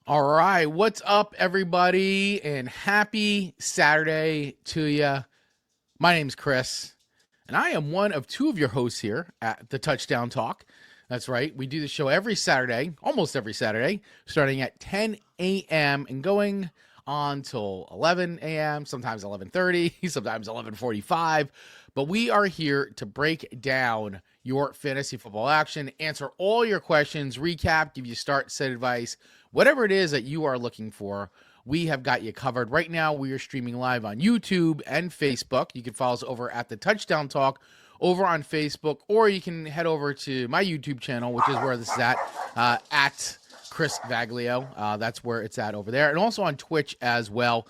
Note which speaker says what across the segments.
Speaker 1: All right, what's up, everybody, and happy Saturday to you. My name's Chris, and I am one of two of your hosts here at the Touchdown Talk. That's right, we do the show every Saturday, almost every Saturday, starting at 10 a.m. and going on till 11 a.m., sometimes 11:30, sometimes 11:45. But we are here to break down your fantasy football action, answer all your questions, recap, give you start, set advice, whatever it is that you are looking for. We have got you covered. Right now, we are streaming live on YouTube and Facebook. You can follow us over at the Touchdown Talk over on Facebook, or you can head over to my YouTube channel, which is where this is at Chris Vaglio. That's where it's at over there. And also on Twitch as well.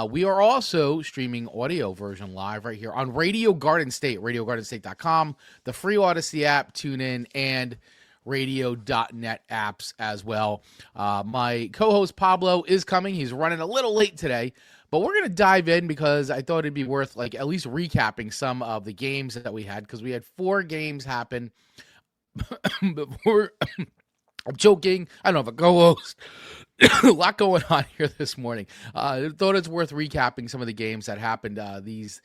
Speaker 1: We are also streaming audio version live right here on Radio Garden State, radiogarden.state.com, the free Odyssey app, TuneIn, and radio.net apps as well. My co-host Pablo is coming. He's running a little late today, but we're going to dive in because I thought it'd be worth at least recapping some of the games that we had, because we had 4 games happen before. I'm joking. I don't have a co-host. A lot going on here this morning. I thought it's worth recapping some of the games that happened these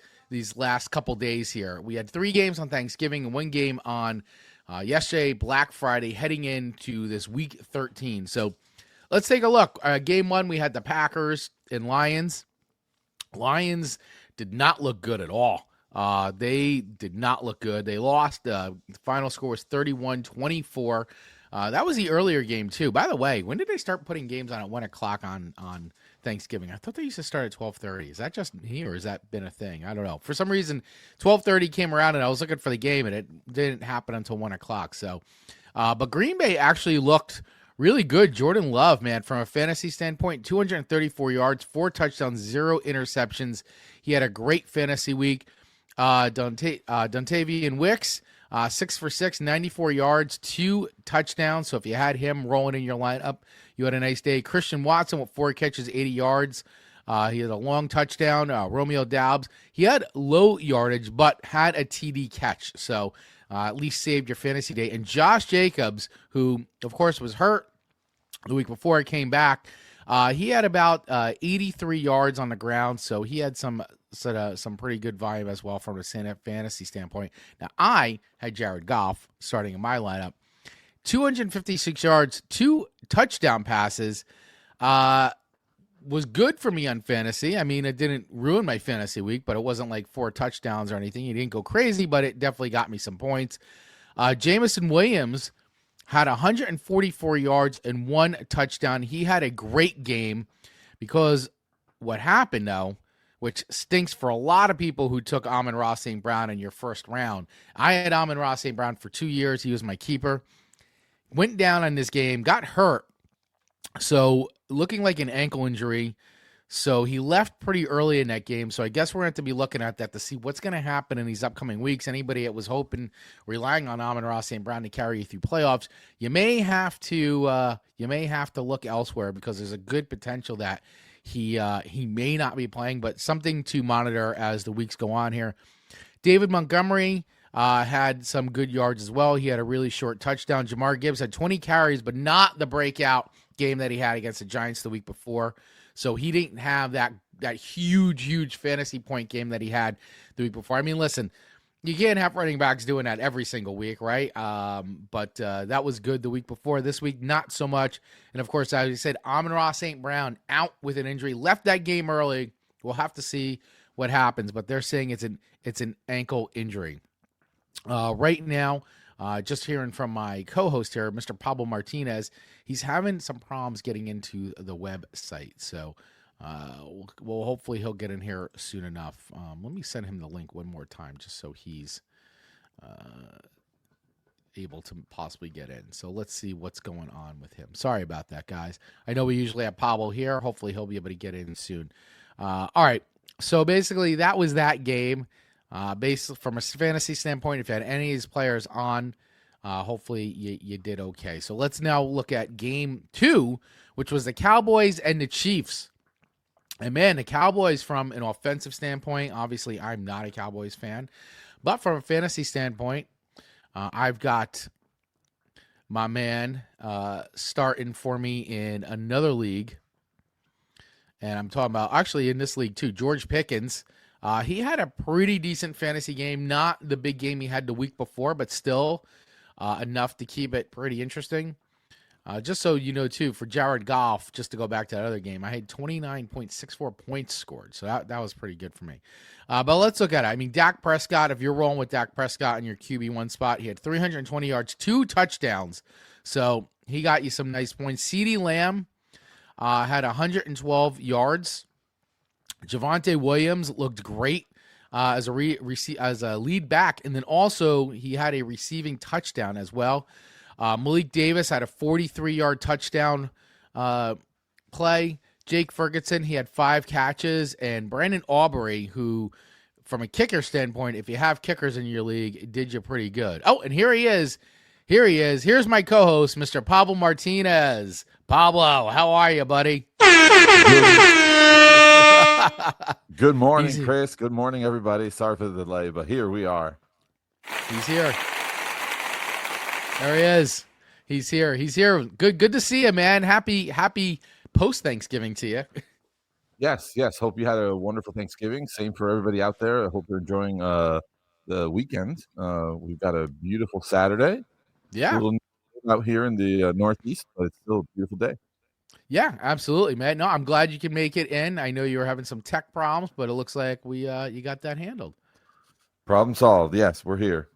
Speaker 1: last couple days here. We had 3 games on Thanksgiving and 1 game on yesterday, Black Friday, heading into this week 13. So let's take a look. Game 1, we had the Packers and Lions. Lions did not look good at all. They did not look good. They lost. The final score was 31-24. That was the earlier game, too. By the way, when did they start putting games on at 1 o'clock on Thanksgiving? I thought they used to start at 12:30. Is that just me, or has that been a thing? I don't know. For some reason, 12:30 came around, and I was looking for the game, and it didn't happen until 1 o'clock. So, but Green Bay actually looked really good. Jordan Love, man, from a fantasy standpoint, 234 yards, 4 touchdowns, 0 interceptions. He had a great fantasy week. Dontavian Wicks, 6 for 6, 94 yards, 2 touchdowns. So if you had him rolling in your lineup, you had a nice day. Christian Watson with 4 catches, 80 yards. He had a long touchdown. Romeo Doubs, he had low yardage, but had a TD catch. So at least saved your fantasy day. And Josh Jacobs, who, of course, was hurt the week before he came back, he had about 83 yards on the ground. So he had some pretty good volume as well from a fantasy standpoint. Now, I had Jared Goff starting in my lineup. 256 yards, 2 touchdown passes. Was good for me on fantasy. I mean, it didn't ruin my fantasy week, but it wasn't like 4 touchdowns or anything. He didn't go crazy, but it definitely got me some points. Jameson Williams had 144 yards and 1 touchdown. He had a great game, because what happened, though, which stinks for a lot of people who took Amon-Ra St. Brown in your first round. I had Amon-Ra St. Brown for 2 years. He was my keeper. Went down on this game, got hurt. So looking like an ankle injury. So he left pretty early in that game. So I guess we're going to have to be looking at that to see what's going to happen in these upcoming weeks. Anybody that was relying on Amon-Ra St. Brown to carry you through playoffs, you may have to look elsewhere, because there's a good potential that he may not be playing, but something to monitor as the weeks go on here. David Montgomery had some good yards as well. He had a really short touchdown. Jamar Gibbs had 20 carries, but not the breakout game that he had against the Giants the week before. So he didn't have that huge fantasy point game that he had the week before. I mean, listen, you can't have running backs doing that every single week, right? But that was good the week before. This week, not so much. And, of course, as I said, Amon-Ra St. Brown out with an injury. Left that game early. We'll have to see what happens, but they're saying it's an ankle injury. Right now, just hearing from my co-host here, Mr. Pablo Martinez, he's having some problems getting into the website. So well, hopefully he'll get in here soon enough. Let me send him the link one more time, just so he's able to possibly get in. So let's see what's going on with him. Sorry about that, guys. I know we usually have Pablo here. Hopefully he'll be able to get in soon. All right. So basically that was that game. Based from a fantasy standpoint, if you had any of these players on, hopefully you did okay. So let's now look at game 2, which was the Cowboys and the Chiefs. And man, the Cowboys, from an offensive standpoint, obviously I'm not a Cowboys fan, but from a fantasy standpoint, I've got my man, starting for me in another league. And I'm talking about actually in this league too, George Pickens. He had a pretty decent fantasy game, not the big game he had the week before, but still enough to keep it pretty interesting. Just so you know, too, for Jared Goff, just to go back to that other game, I had 29.64 points scored. So that was pretty good for me. But let's look at it. I mean, Dak Prescott, if you're rolling with Dak Prescott in your QB1 spot, he had 320 yards, 2 touchdowns. So he got you some nice points. CeeDee Lamb had 112 yards. Javonte Williams looked great as a lead back. And then also he had a receiving touchdown as well. Malik Davis had a 43-yard touchdown play. Jake Ferguson, he had 5 catches. And Brandon Aubrey, who, from a kicker standpoint, if you have kickers in your league, did you pretty good. Oh, and here he is. Here's my co-host, Mr. Pablo Martinez. Pablo, how are you, buddy?
Speaker 2: Good morning, Chris. Good morning, everybody. Sorry for the delay, but here we are.
Speaker 1: He's here. There he is. He's here. Good to see you, man. Happy post-Thanksgiving to you.
Speaker 2: Yes. Hope you had a wonderful Thanksgiving. Same for everybody out there. I hope you're enjoying the weekend. We've got a beautiful Saturday.
Speaker 1: Yeah.
Speaker 2: A little out here in the Northeast, but it's still a beautiful day.
Speaker 1: Yeah, absolutely, man. No, I'm glad you can make it in. I know you were having some tech problems, but it looks like you got that handled.
Speaker 2: Problem solved. Yes, we're here.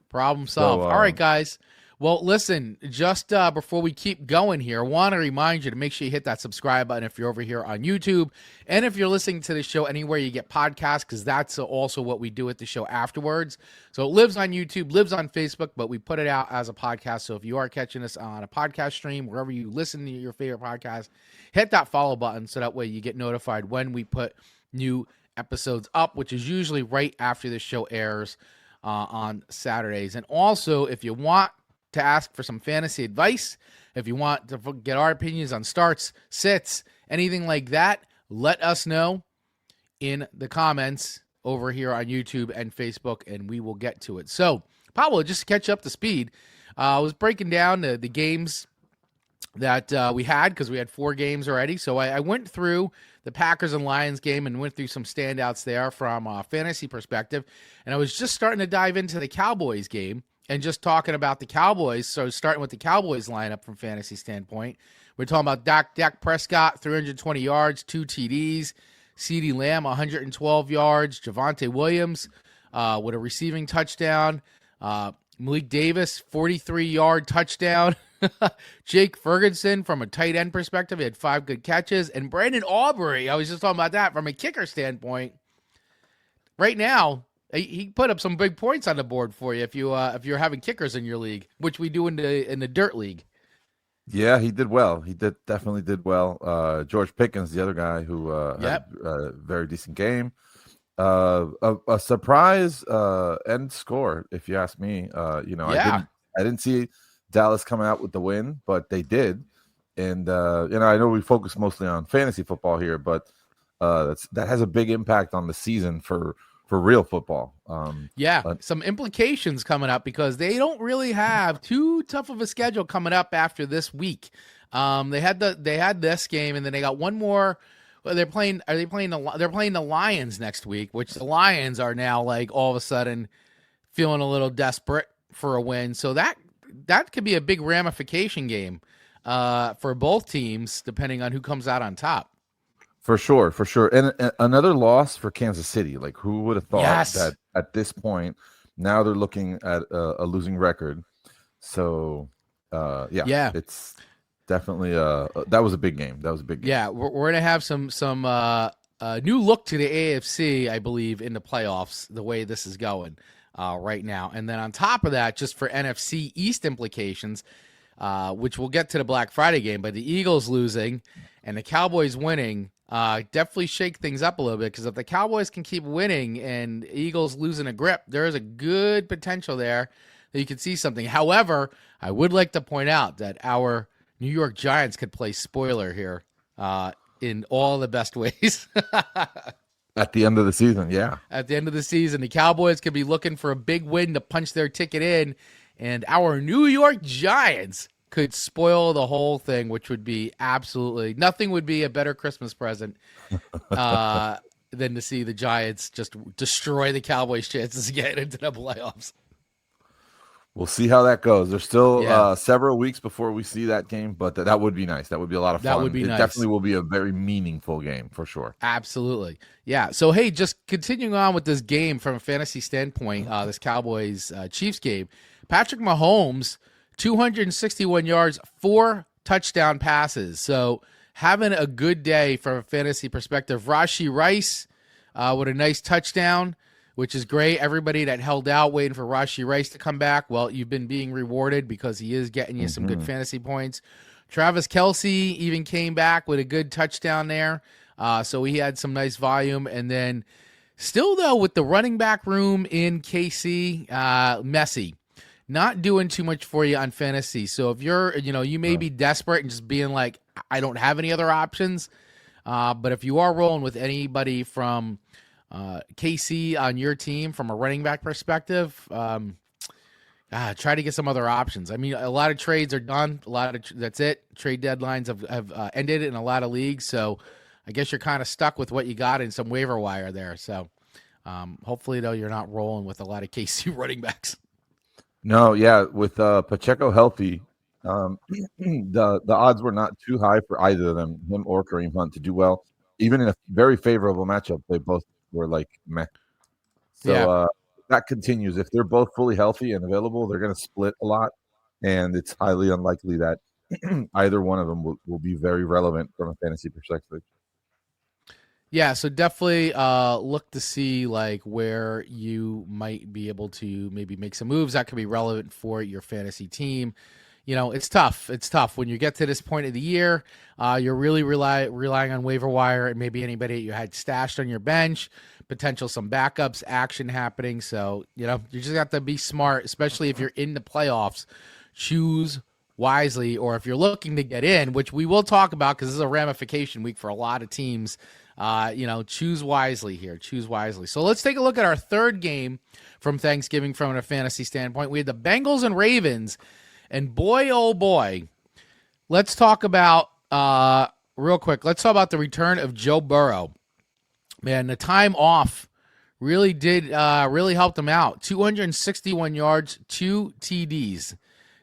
Speaker 1: Problem solved. All right, guys. Well, listen, just before we keep going here, I want to remind you to make sure you hit that subscribe button if you're over here on YouTube. And if you're listening to the show anywhere you get podcasts, because that's also what we do at the show afterwards. So it lives on YouTube, lives on Facebook, but we put it out as a podcast. So if you are catching us on a podcast stream, wherever you listen to your favorite podcast, hit that follow button so that way you get notified when we put new episodes up, which is usually right after the show airs on Saturdays. And also, if you want to ask for some fantasy advice, if you want to get our opinions on starts, sits, anything like that, let us know in the comments over here on YouTube and Facebook, and we will get to it. So, Pablo, just to catch up to speed, I was breaking down the games that we had, because we had 4 games already. So I went through the Packers and Lions game and went through some standouts there from a fantasy perspective, and I was just starting to dive into the Cowboys game and just talking about the Cowboys. So starting with the Cowboys lineup from fantasy standpoint, we're talking about Dak Prescott, 320 yards, 2 TDs. CeeDee Lamb, 112 yards. Javonte Williams with a receiving touchdown. Malik Davis, 43-yard touchdown. Jake Ferguson, from a tight end perspective, he had 5 good catches. And Brandon Aubrey, I was just talking about that from a kicker standpoint. Right now, he put up some big points on the board for you if you're having kickers in your league, which we do in the dirt league.
Speaker 2: Yeah, he did well. He definitely did well. George Pickens, the other guy who had a very decent game. A surprise end score, if you ask me. I didn't see Dallas coming out with the win, but they did. And I know we focus mostly on fantasy football here, but that has a big impact on the season for real football.
Speaker 1: Some implications coming up, because they don't really have too tough of a schedule coming up after this week. They had this game, and then they got one more. They're playing the Lions next week, which the Lions are now, like, all of a sudden feeling a little desperate for a win. So that could be a big ramification game for both teams, depending on who comes out on top.
Speaker 2: For sure. And another loss for Kansas City. Like, who would have thought that at this point, now they're looking at a losing record. So, it's definitely that was a big game. Yeah,
Speaker 1: we're going to have some new look to the AFC, I believe, in the playoffs, the way this is going right now. And then on top of that, just for NFC East implications, which we'll get to the Black Friday game, but the Eagles losing and the Cowboys winning definitely shake things up a little bit, because if the Cowboys can keep winning and Eagles losing a grip, there is a good potential there that you could see something. However, I would like to point out that our New York Giants could play spoiler here in all the best ways.
Speaker 2: At the end of the season, yeah.
Speaker 1: At the end of the season, the Cowboys could be looking for a big win to punch their ticket in, and our New York Giants could spoil the whole thing, which would be absolutely nothing would be a better Christmas present than to see the Giants just destroy the Cowboys' chances to get into the playoffs.
Speaker 2: We'll see how that goes. There's still several weeks before we see that game, but that would be nice. That would be a lot of fun.
Speaker 1: That would be nice.
Speaker 2: It definitely will be a very meaningful game for sure.
Speaker 1: Absolutely. Yeah. So, hey, just continuing on with this game from a fantasy standpoint, this Cowboys-Chiefs game, Patrick Mahomes, 261 yards, 4 touchdown passes. So, having a good day from a fantasy perspective. Rashee Rice with a nice touchdown, which is great. Everybody that held out waiting for Rashee Rice to come back, well, you've been being rewarded because he is getting you some good fantasy points. Travis Kelce even came back with a good touchdown there. So he had some nice volume. And then still, though, with the running back room in KC, messy. Not doing too much for you on fantasy. So if you're, you may be desperate and just being like, I don't have any other options. But if you are rolling with anybody from KC on your team from a running back perspective, try to get some other options. I mean, a lot of trades are done. That's it. Trade deadlines have ended in a lot of leagues. So I guess you're kind of stuck with what you got in some waiver wire there. So hopefully, though, you're not rolling with a lot of KC running backs.
Speaker 2: No, yeah, with Pacheco healthy, the odds were not too high for either of them, him or Kareem Hunt, to do well. Even in a very favorable matchup, they both were like meh. So that continues. If they're both fully healthy and available, they're going to split a lot, and it's highly unlikely that either one of them will be very relevant from a fantasy perspective.
Speaker 1: Yeah, so definitely look to see like where you might be able to maybe make some moves that could be relevant for your fantasy team. It's tough. It's tough when you get to this point of the year. You're really relying on waiver wire and maybe anybody you had stashed on your bench, potential some backups, action happening. So, you just have to be smart, especially if you're in the playoffs. Choose wisely, or if you're looking to get in, which we will talk about because this is a ramification week for a lot of teams. Choose wisely here. Choose wisely. So let's take a look at our third game from Thanksgiving from a fantasy standpoint. We had the Bengals and Ravens, and boy, oh boy, let's talk about real quick. Let's talk about the return of Joe Burrow. Man, the time off really helped him out. 261 yards, 2 TDs.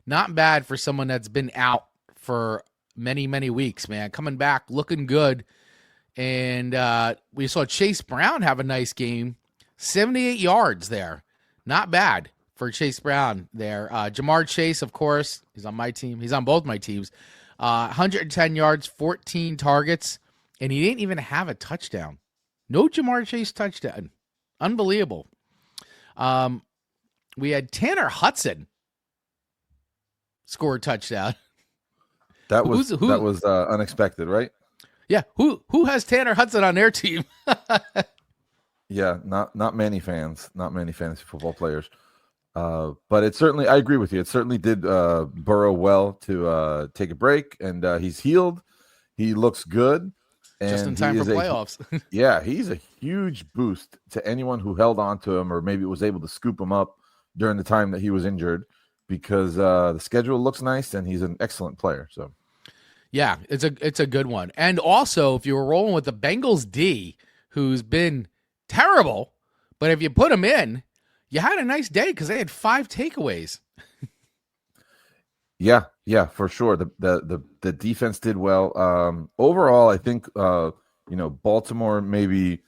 Speaker 1: Not bad for someone that's been out for many, many weeks, man. Coming back, looking good. And we saw Chase Brown have a nice game. 78 yards there. Not bad for Chase Brown there. Jamar Chase, of course, he's on my team. He's on both my teams. 110 yards, 14 targets, and he didn't even have a touchdown. No Jamar Chase touchdown. Unbelievable. We had Tanner Hudson score a touchdown.
Speaker 2: That was unexpected, right?
Speaker 1: Yeah, who has Tanner Hudson on their team?
Speaker 2: Yeah, not many fans, not many fantasy football players. But it certainly, I agree with you. It certainly did Burrow well to take a break, and he's healed. He looks good. And
Speaker 1: just in time for playoffs.
Speaker 2: Yeah, he's a huge boost to anyone who held on to him or maybe was able to scoop him up during the time that he was injured, because the schedule looks nice and he's an excellent player. So.
Speaker 1: Yeah, it's a good one. And also, if you were rolling with the Bengals D, who's been terrible, but if you put him in, you had a nice day because they had 5 takeaways.
Speaker 2: Yeah, for sure. The defense did well. Overall, I think Baltimore maybe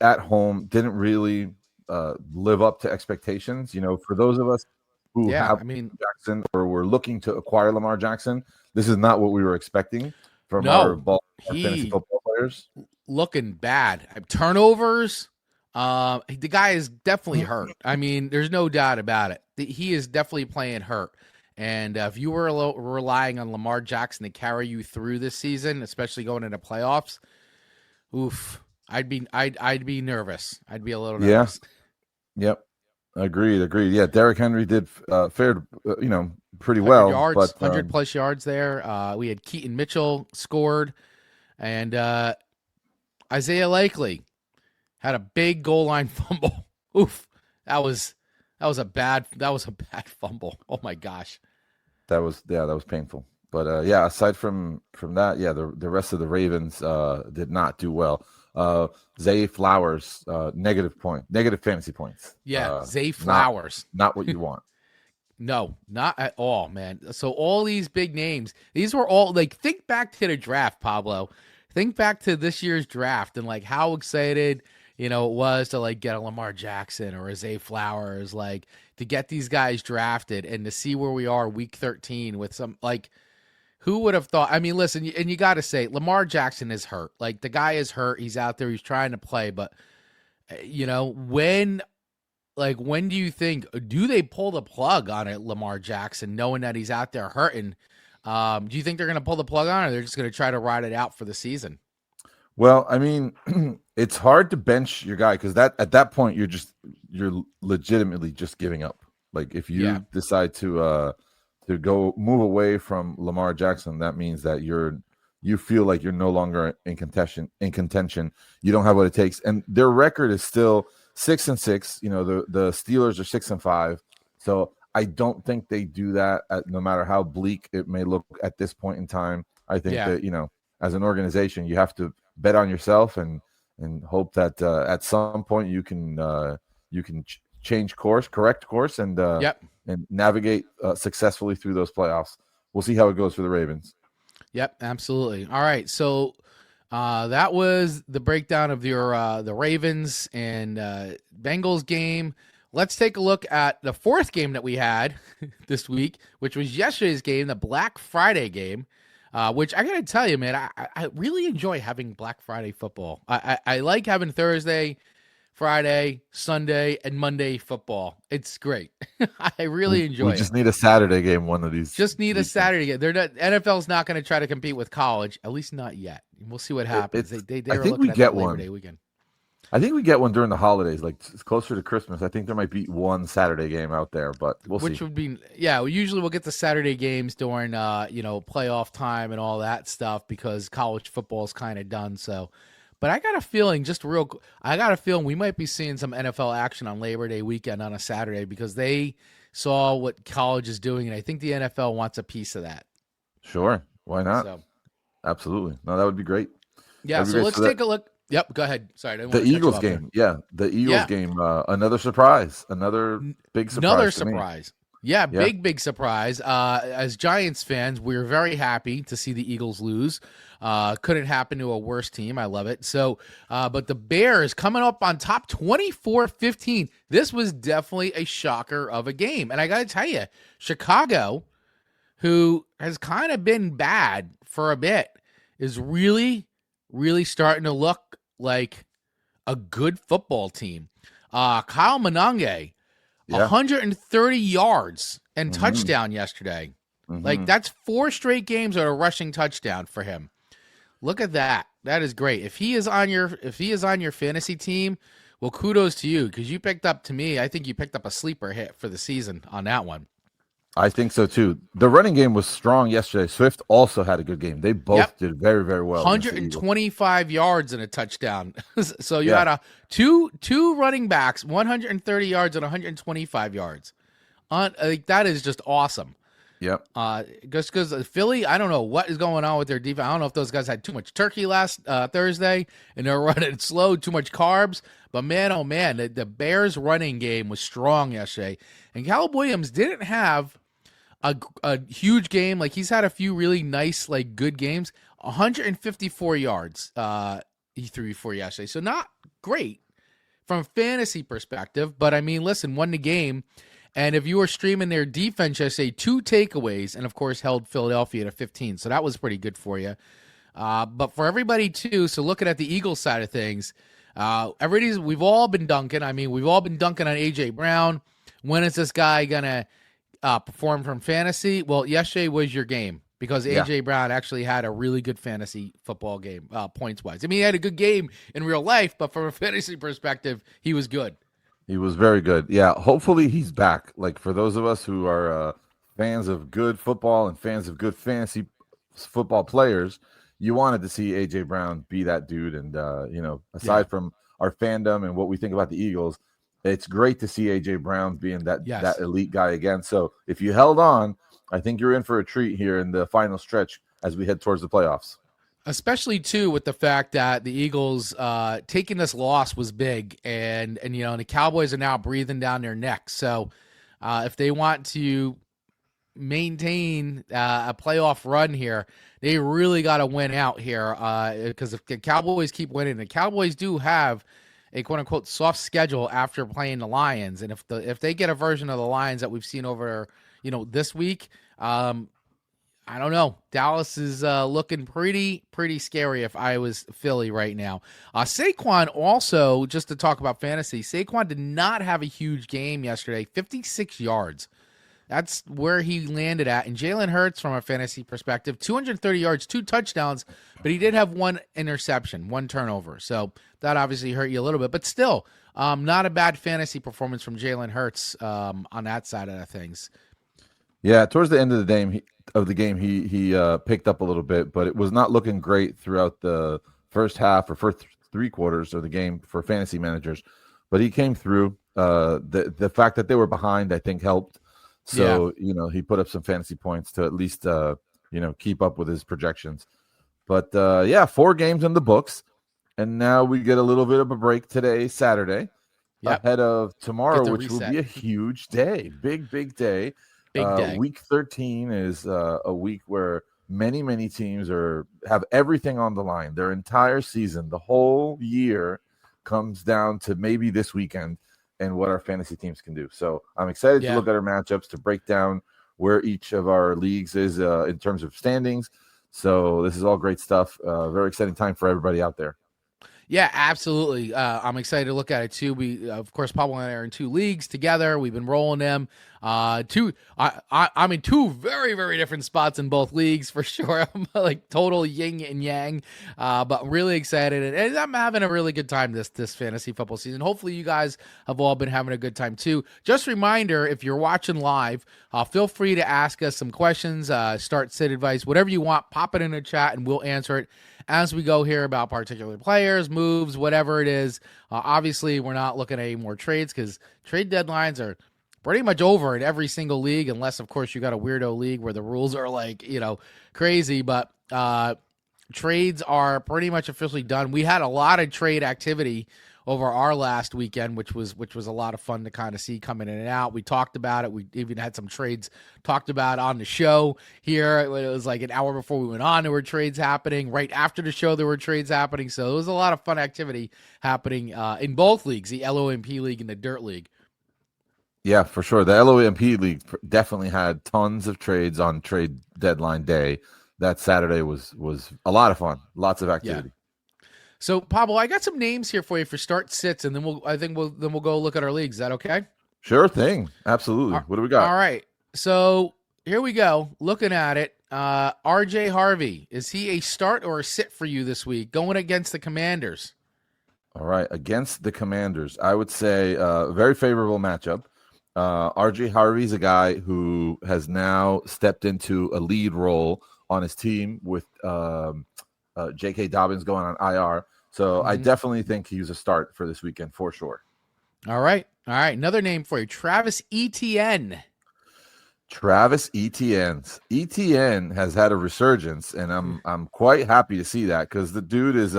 Speaker 2: at home didn't really live up to expectations. For those of us who have Jackson or were looking to acquire Lamar Jackson, this is not what we were expecting from our fantasy football players.
Speaker 1: Looking bad. Turnovers. The guy is definitely hurt. I mean, there's no doubt about it. He is definitely playing hurt. And if you were relying on Lamar Jackson to carry you through this season, especially going into playoffs, oof, I'd be nervous. I'd be a little nervous.
Speaker 2: Yeah. Yep. Agreed. Yeah, Derrick Henry did fared pretty well.
Speaker 1: Yards,
Speaker 2: but
Speaker 1: 100 plus yards there. We had Keaton Mitchell scored, and Isaiah Likely had a big goal line fumble. Oof, that was That was a bad fumble. Oh my gosh.
Speaker 2: That was painful. But yeah, aside from that, yeah, the rest of the Ravens did not do well. Zay Flowers, negative fantasy points.
Speaker 1: Yeah, Zay Flowers.
Speaker 2: Not what you want.
Speaker 1: No, not at all, man. So all these big names, these were all like, think back to the draft, Pablo. Think back to this year's draft and like how excited, it was to like get a Lamar Jackson or a Zay Flowers, like to get these guys drafted and to see where we are week 13 with some like, who would have thought? I mean, listen, and you got to say Lamar Jackson is hurt. Like the guy is hurt. He's out there. He's trying to play, but when do you think, do they pull the plug on it, Lamar Jackson, knowing that he's out there hurting? Do you think they're going to pull the plug on it, or they're just going to try to ride it out for the season?
Speaker 2: Well, I mean, it's hard to bench your guy because at that point you're legitimately just giving up. Like if you decide to go move away from Lamar Jackson, that means that you feel like you're no longer in contention. You don't have what it takes, and their record is still 6-6. The Steelers are 6-5. So I don't think they do that no matter how bleak it may look at this point in time. I think that, as an organization, you have to bet on yourself and hope that at some point you can correct course and navigate successfully through those playoffs. We'll see how it goes for the Ravens.
Speaker 1: Yep, absolutely. All right. So that was the breakdown of the Ravens and Bengals game. Let's take a look at the fourth game that we had this week, which was yesterday's game, the Black Friday game, which I got to tell you, man, I really enjoy having Black Friday football. I like having Thursday, Friday, Sunday, and Monday football. It's great. I really enjoy it.
Speaker 2: We just need a Saturday game one of these.
Speaker 1: Just need a Saturday game. NFL's not going to try to compete with college, at least not yet. We'll see what happens. They
Speaker 2: I think we get one. Labor Day weekend. I think we get one during the holidays, like it's closer to Christmas. I think there might be one Saturday game out there, but we'll see.
Speaker 1: Which would be, usually we'll get the Saturday games during, playoff time and all that stuff because college football is kind of done. So, but I got a feeling, we might be seeing some NFL action on Labor Day weekend on a Saturday because they saw what college is doing, and I think the NFL wants a piece of that.
Speaker 2: Sure, why not? So, absolutely, no, that would be great.
Speaker 1: Yeah, so let's take a look. Yep, go ahead. Sorry,
Speaker 2: the Eagles game. The Eagles game. Another surprise. Another big surprise.
Speaker 1: Another surprise. Yeah, big surprise. As Giants fans, we're very happy to see the Eagles lose. Couldn't happen to a worse team. I love it. So, but the Bears coming up on top 24-15. This was definitely a shocker of a game. And I got to tell you, Chicago, who has kind of been bad for a bit, is really, really starting to look like a good football team. Kyle Monange, 130 yards and touchdown yesterday. Like that's 4 straight games of a rushing touchdown for him. Look at that. That is great. If he is on your fantasy team, well, kudos to you because I think you picked up a sleeper hit for the season on that one.
Speaker 2: I think so too. The running game was strong yesterday. Swift also had a good game. They both did very, very well.
Speaker 1: 125 yards and a touchdown. So you had two running backs, 130 yards and 125 yards. That is just awesome.
Speaker 2: Yep.
Speaker 1: Just because Philly, I don't know what is going on with their defense. I don't know if those guys had too much turkey last Thursday and they're running slow, too much carbs. But man, oh man, the Bears running game was strong yesterday. And Caleb Williams didn't have a huge game. Like he's had a few really nice, like good games. 154 yards he threw for yesterday. So not great from a fantasy perspective. But I mean, listen, won the game. And if you were streaming their defense yesterday, 2 takeaways, and of course held Philadelphia to 15. So that was pretty good for you. But for everybody too, so looking at the Eagles side of things, we've all been dunking. I mean, we've all been dunking on A.J. Brown. When is this guy going to perform from fantasy? Well, yesterday was your game because A.J. Brown actually had a really good fantasy football game, points-wise. I mean, he had a good game in real life, but from a fantasy perspective, he was good.
Speaker 2: He was very good. Yeah, hopefully he's back. Like for those of us who are fans of good football and fans of good fantasy football players, you wanted to see A.J. Brown be that dude. And, aside from our fandom and what we think about the Eagles, it's great to see AJ Brown being that
Speaker 1: Yes.
Speaker 2: elite guy again. So if you held on, I think you're in for a treat here in the final stretch as we head towards the playoffs.
Speaker 1: Especially too with the fact that the Eagles taking this loss was big, and the Cowboys are now breathing down their necks. So if they want to maintain a playoff run here, they really got to win out here, because if the Cowboys keep winning, the Cowboys do have a quote unquote soft schedule after playing the Lions, and if they get a version of the Lions that we've seen over this week, I don't know. Dallas is looking pretty scary if I was Philly right now. Saquon also, just to talk about fantasy, Saquon did not have a huge game yesterday, 56 yards. That's where he landed at. And Jalen Hurts, from a fantasy perspective, 230 yards, 2 touchdowns, but he did have 1 interception, 1 turnover. So that obviously hurt you a little bit. But still, not a bad fantasy performance from Jalen Hurts on that side of things.
Speaker 2: Yeah, towards the end of the game, he picked up a little bit, but it was not looking great throughout the first half or first 3 quarters of the game for fantasy managers. But he came through. The fact that they were behind, I think, helped. So, he put up some fantasy points to at least, keep up with his projections. But, 4 games in the books. And now we get a little bit of a break today, Saturday, ahead of tomorrow, which will be a huge day. Big day.
Speaker 1: Big day.
Speaker 2: Week 13 is a week where many teams have everything on the line. Their entire season, the whole year, comes down to maybe this weekend and what our fantasy teams can do. So I'm excited to look at our matchups, to break down where each of our leagues is in terms of standings. So this is all great stuff. Very exciting time for everybody out there.
Speaker 1: Yeah, absolutely. I'm excited to look at it too. We, of course, Pablo and I are in 2 leagues together. We've been rolling them. I'm in 2 very different spots in both leagues for sure. I'm like total yin and yang, but really excited, and I'm having a really good time this fantasy football season. Hopefully, you guys have all been having a good time too. Just a reminder, if you're watching live, feel free to ask us some questions, start, sit, advice, whatever you want. Pop it in the chat, and we'll answer it as we go here about particular players, moves, whatever it is. Obviously, we're not looking at any more trades because trade deadlines are pretty much over in every single league, unless, of course, you got a weirdo league where the rules are like, crazy. But trades are pretty much officially done. We had a lot of trade activity over our last weekend, which was a lot of fun to kind of see coming in and out. We talked about it. We even had some trades talked about on the show here. It was like an hour before we went on, there were trades happening. Right after the show, there were trades happening. So it was a lot of fun activity happening in both leagues, the LOMP League and the Dirt League.
Speaker 2: Yeah, for sure. The LOMP League definitely had tons of trades on trade deadline day. That Saturday was a lot of fun. Lots of activity.
Speaker 1: Yeah. So, Pablo, I got some names here for you for start sits, and then we'll go look at our leagues. Is that okay?
Speaker 2: Sure thing. Absolutely. What do we got?
Speaker 1: All right. So here we go. Looking at it, RJ Harvey, is he a start or a sit for you this week going against the Commanders?
Speaker 2: All right, against the Commanders, I would say a very favorable matchup. RJ Harvey's a guy who has now stepped into a lead role on his team with J.K. Dobbins going on IR. So I definitely think he's a start for this weekend for sure.
Speaker 1: All right. Another name for you, Travis Etienne.
Speaker 2: Travis Etienne. Etienne has had a resurgence, and I'm quite happy to see that because the dude is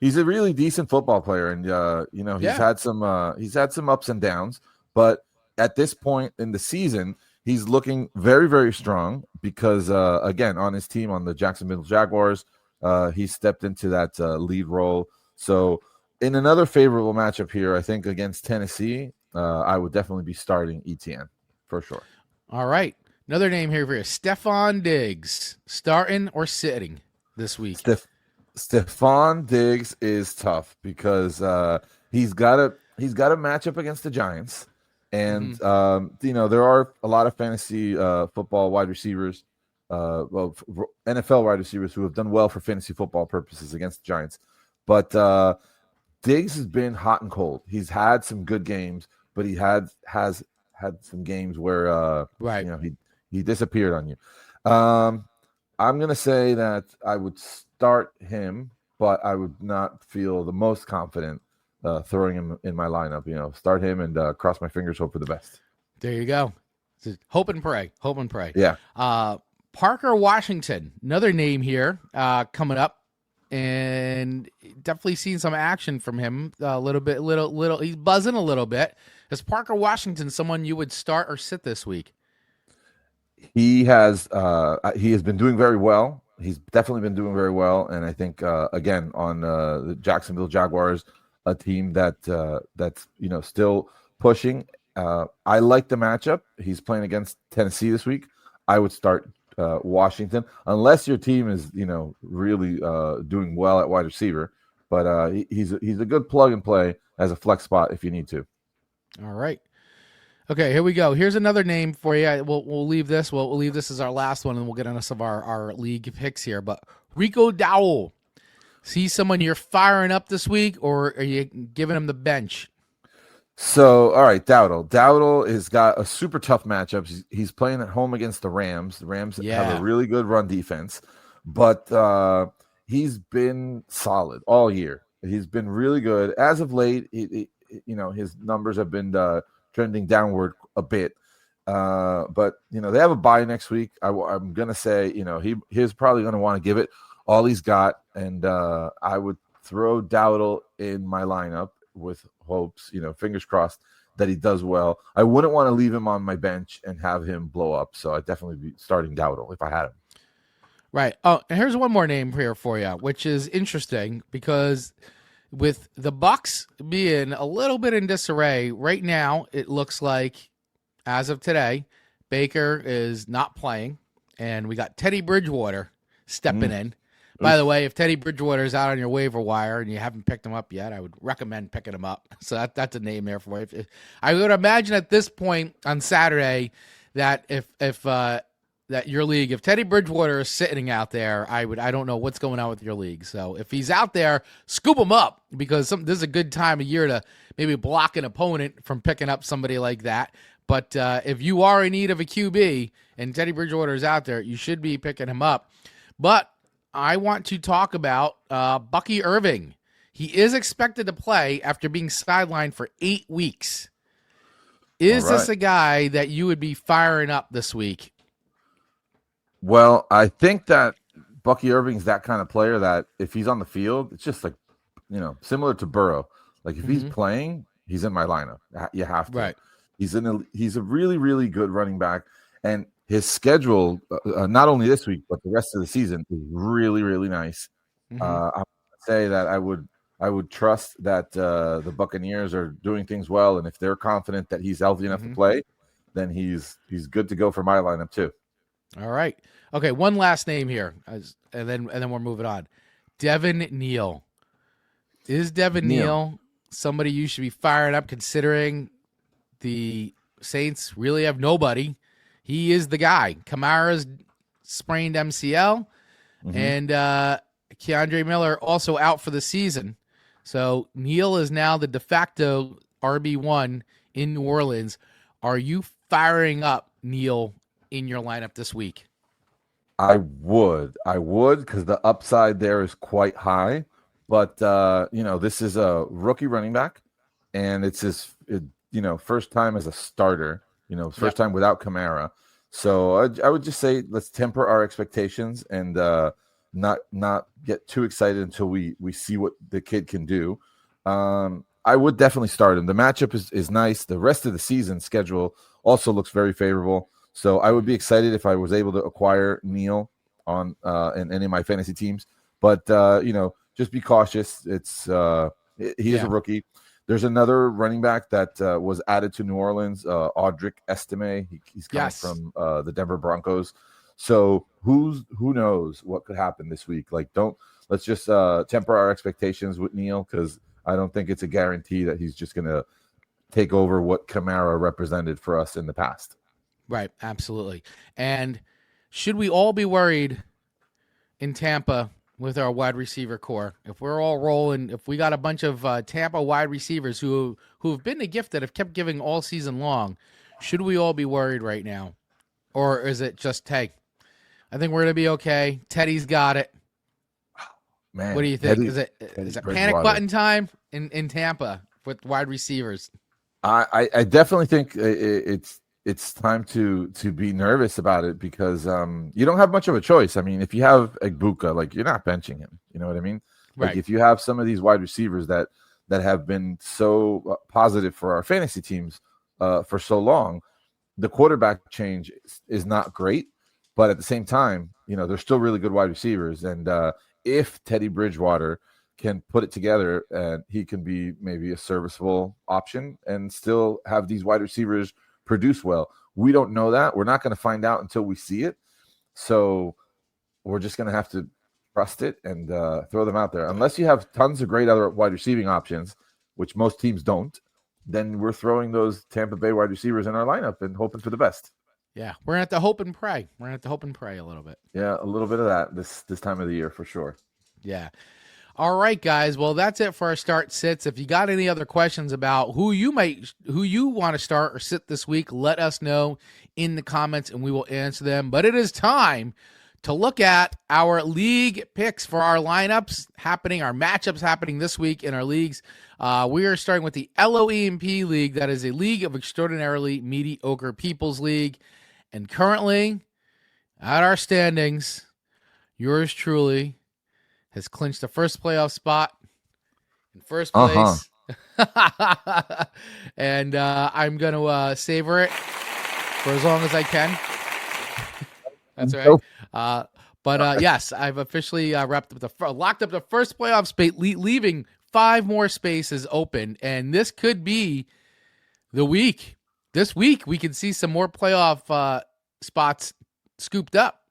Speaker 2: he's a really decent football player, and he's had some ups and downs, but at this point in the season, he's looking very, very strong because again, on his team, on the Jacksonville Jaguars, he stepped into that lead role. So in another favorable matchup here, I think against Tennessee, I would definitely be starting Etienne for sure.
Speaker 1: All right. Another name here for you, Stefon Diggs. Starting or sitting this week?
Speaker 2: Stefon Diggs is tough because he's got a matchup against the Giants. And, there are a lot of fantasy football wide receivers, NFL wide receivers who have done well for fantasy football purposes against the Giants. But Diggs has been hot and cold. He's had some good games, but he has had some games where, he disappeared on you. I'm going to say that I would start him, but I would not feel the most confident throwing him in my lineup. Start him and cross my fingers, hope for the best.
Speaker 1: There you go. Hope and pray. Hope and pray.
Speaker 2: Yeah.
Speaker 1: Parker Washington, another name here coming up, and definitely seen some action from him a little bit. He's buzzing a little bit. Is Parker Washington someone you would start or sit this week?
Speaker 2: He has been doing very well. He's definitely been doing very well, and I think again on the Jacksonville Jaguars, a team that's still pushing. I like the matchup. He's playing against Tennessee this week. I would start Washington unless your team is really doing well at wide receiver. But he's a good plug and play as a flex spot if you need to.
Speaker 1: All right. Okay, here we go. Here's another name for you. We'll leave this. We'll leave this as our last one, and we'll get into some of our league picks here. But Rico Dowdle, see someone you're firing up this week, or are you giving him the bench?
Speaker 2: So, all right, Dowdle. Dowdle has got a super tough matchup. He's playing at home against the Rams. The Rams have a really good run defense, but he's been solid all year. He's been really good. As of late, his numbers have been trending downward a bit. But they have a bye next week. I'm gonna say he's probably gonna want to give it all he's got, and I would throw Dowdle in my lineup with hopes, fingers crossed that he does well. I wouldn't want to leave him on my bench and have him blow up, so I'd definitely be starting Dowdle if I had him.
Speaker 1: Right. Oh, and here's one more name here for you, which is interesting because with the Bucs being a little bit in disarray right now, it looks like as of today, Baker is not playing, and we got Teddy Bridgewater stepping in. By the way, if Teddy Bridgewater is out on your waiver wire and you haven't picked him up yet, I would recommend picking him up. So that's a name there for you. I would imagine at this point on Saturday that if that your league, if Teddy Bridgewater is sitting out there, I don't know what's going on with your league. So if he's out there, scoop him up, because this is a good time of year to maybe block an opponent from picking up somebody like that. But if you are in need of a QB and Teddy Bridgewater is out there, you should be picking him up. But I want to talk about Bucky Irving. He is expected to play after being sidelined for 8 weeks. Is this a guy that you would be firing up this week?
Speaker 2: Well, I think that Bucky Irving's that kind of player that if he's on the field, it's just like, similar to Burrow. Like if he's playing, he's in my lineup. You have to. Right. He's a really, really good running back, and his schedule, not only this week but the rest of the season, is really, really nice. I would say that I would trust that the Buccaneers are doing things well, and if they're confident that he's healthy enough to play, then he's good to go for my lineup too.
Speaker 1: All right. Okay, one last name here, and then we're moving on. Devin Neal. Is Devin Neal somebody you should be firing up, considering the Saints really have nobody? He is the guy. Kamara's sprained MCL, and Keandre Miller also out for the season. So Neal is now the de facto RB1 in New Orleans. Are you firing up Neal in your lineup this week?
Speaker 2: I would, because the upside there is quite high. But this is a rookie running back, and it's his first time as a starter. First time without Kamara. So I would just say let's temper our expectations and not get too excited until we see what the kid can do. I would definitely start him. The matchup is nice. The rest of the season schedule also looks very favorable. So I would be excited if I was able to acquire Neal on in any of my fantasy teams. But just be cautious. He is a rookie. There's another running back that was added to New Orleans, Audric Estime. He's coming from the Denver Broncos. So who knows what could happen this week? Let's just temper our expectations with Neal, because I don't think it's a guarantee that he's just going to take over what Kamara represented for us in the past.
Speaker 1: Right, absolutely. And should we all be worried in Tampa with our wide receiver core? If we're all rolling, if we got a bunch of Tampa wide receivers who've been a gift that have kept giving all season long, should we all be worried right now? Or is it just, hey, I think we're going to be okay. Teddy's got it.
Speaker 2: Man,
Speaker 1: what do you think? Is it panic button time in Tampa with wide receivers.
Speaker 2: I definitely think it's time to be nervous about it because you don't have much of a choice. I mean, if you have Egbuka, like you're not benching him. You know what I mean? Like
Speaker 1: Right.
Speaker 2: if you have some of these wide receivers that have been so positive for our fantasy teams for so long, the quarterback change is not great, but at the same time, they're still really good wide receivers. And if Teddy Bridgewater can put it together and he can be maybe a serviceable option and still have these wide receivers produce well. We don't know that. We're not going to find out until we see it. So we're just going to have to trust it and throw them out there. Unless you have tons of great other wide receiving options, which most teams don't, then we're throwing those Tampa Bay wide receivers in our lineup and hoping for the best.
Speaker 1: Yeah, we're going to have to hope and pray. We're going to have to hope and pray a little bit.
Speaker 2: Yeah, a little bit of that this time of the year for sure.
Speaker 1: Yeah. All right, guys. Well, that's it for our start sits. If you got any other questions about who you want to start or sit this week, let us know in the comments and we will answer them. But it is time to look at our league picks for our lineups happening, our matchups happening this week in our leagues. We are starting with the LOEMP League. That is a League of Extraordinarily Mediocre People's League. And currently, at our standings, yours truly has clinched the first playoff spot in first place. And I'm going to savor it for as long as I can. That's right. But yes, I've officially locked up the first playoff space, leaving 5 more spaces open. And this could be the week. This week, we can see some more playoff spots scooped up.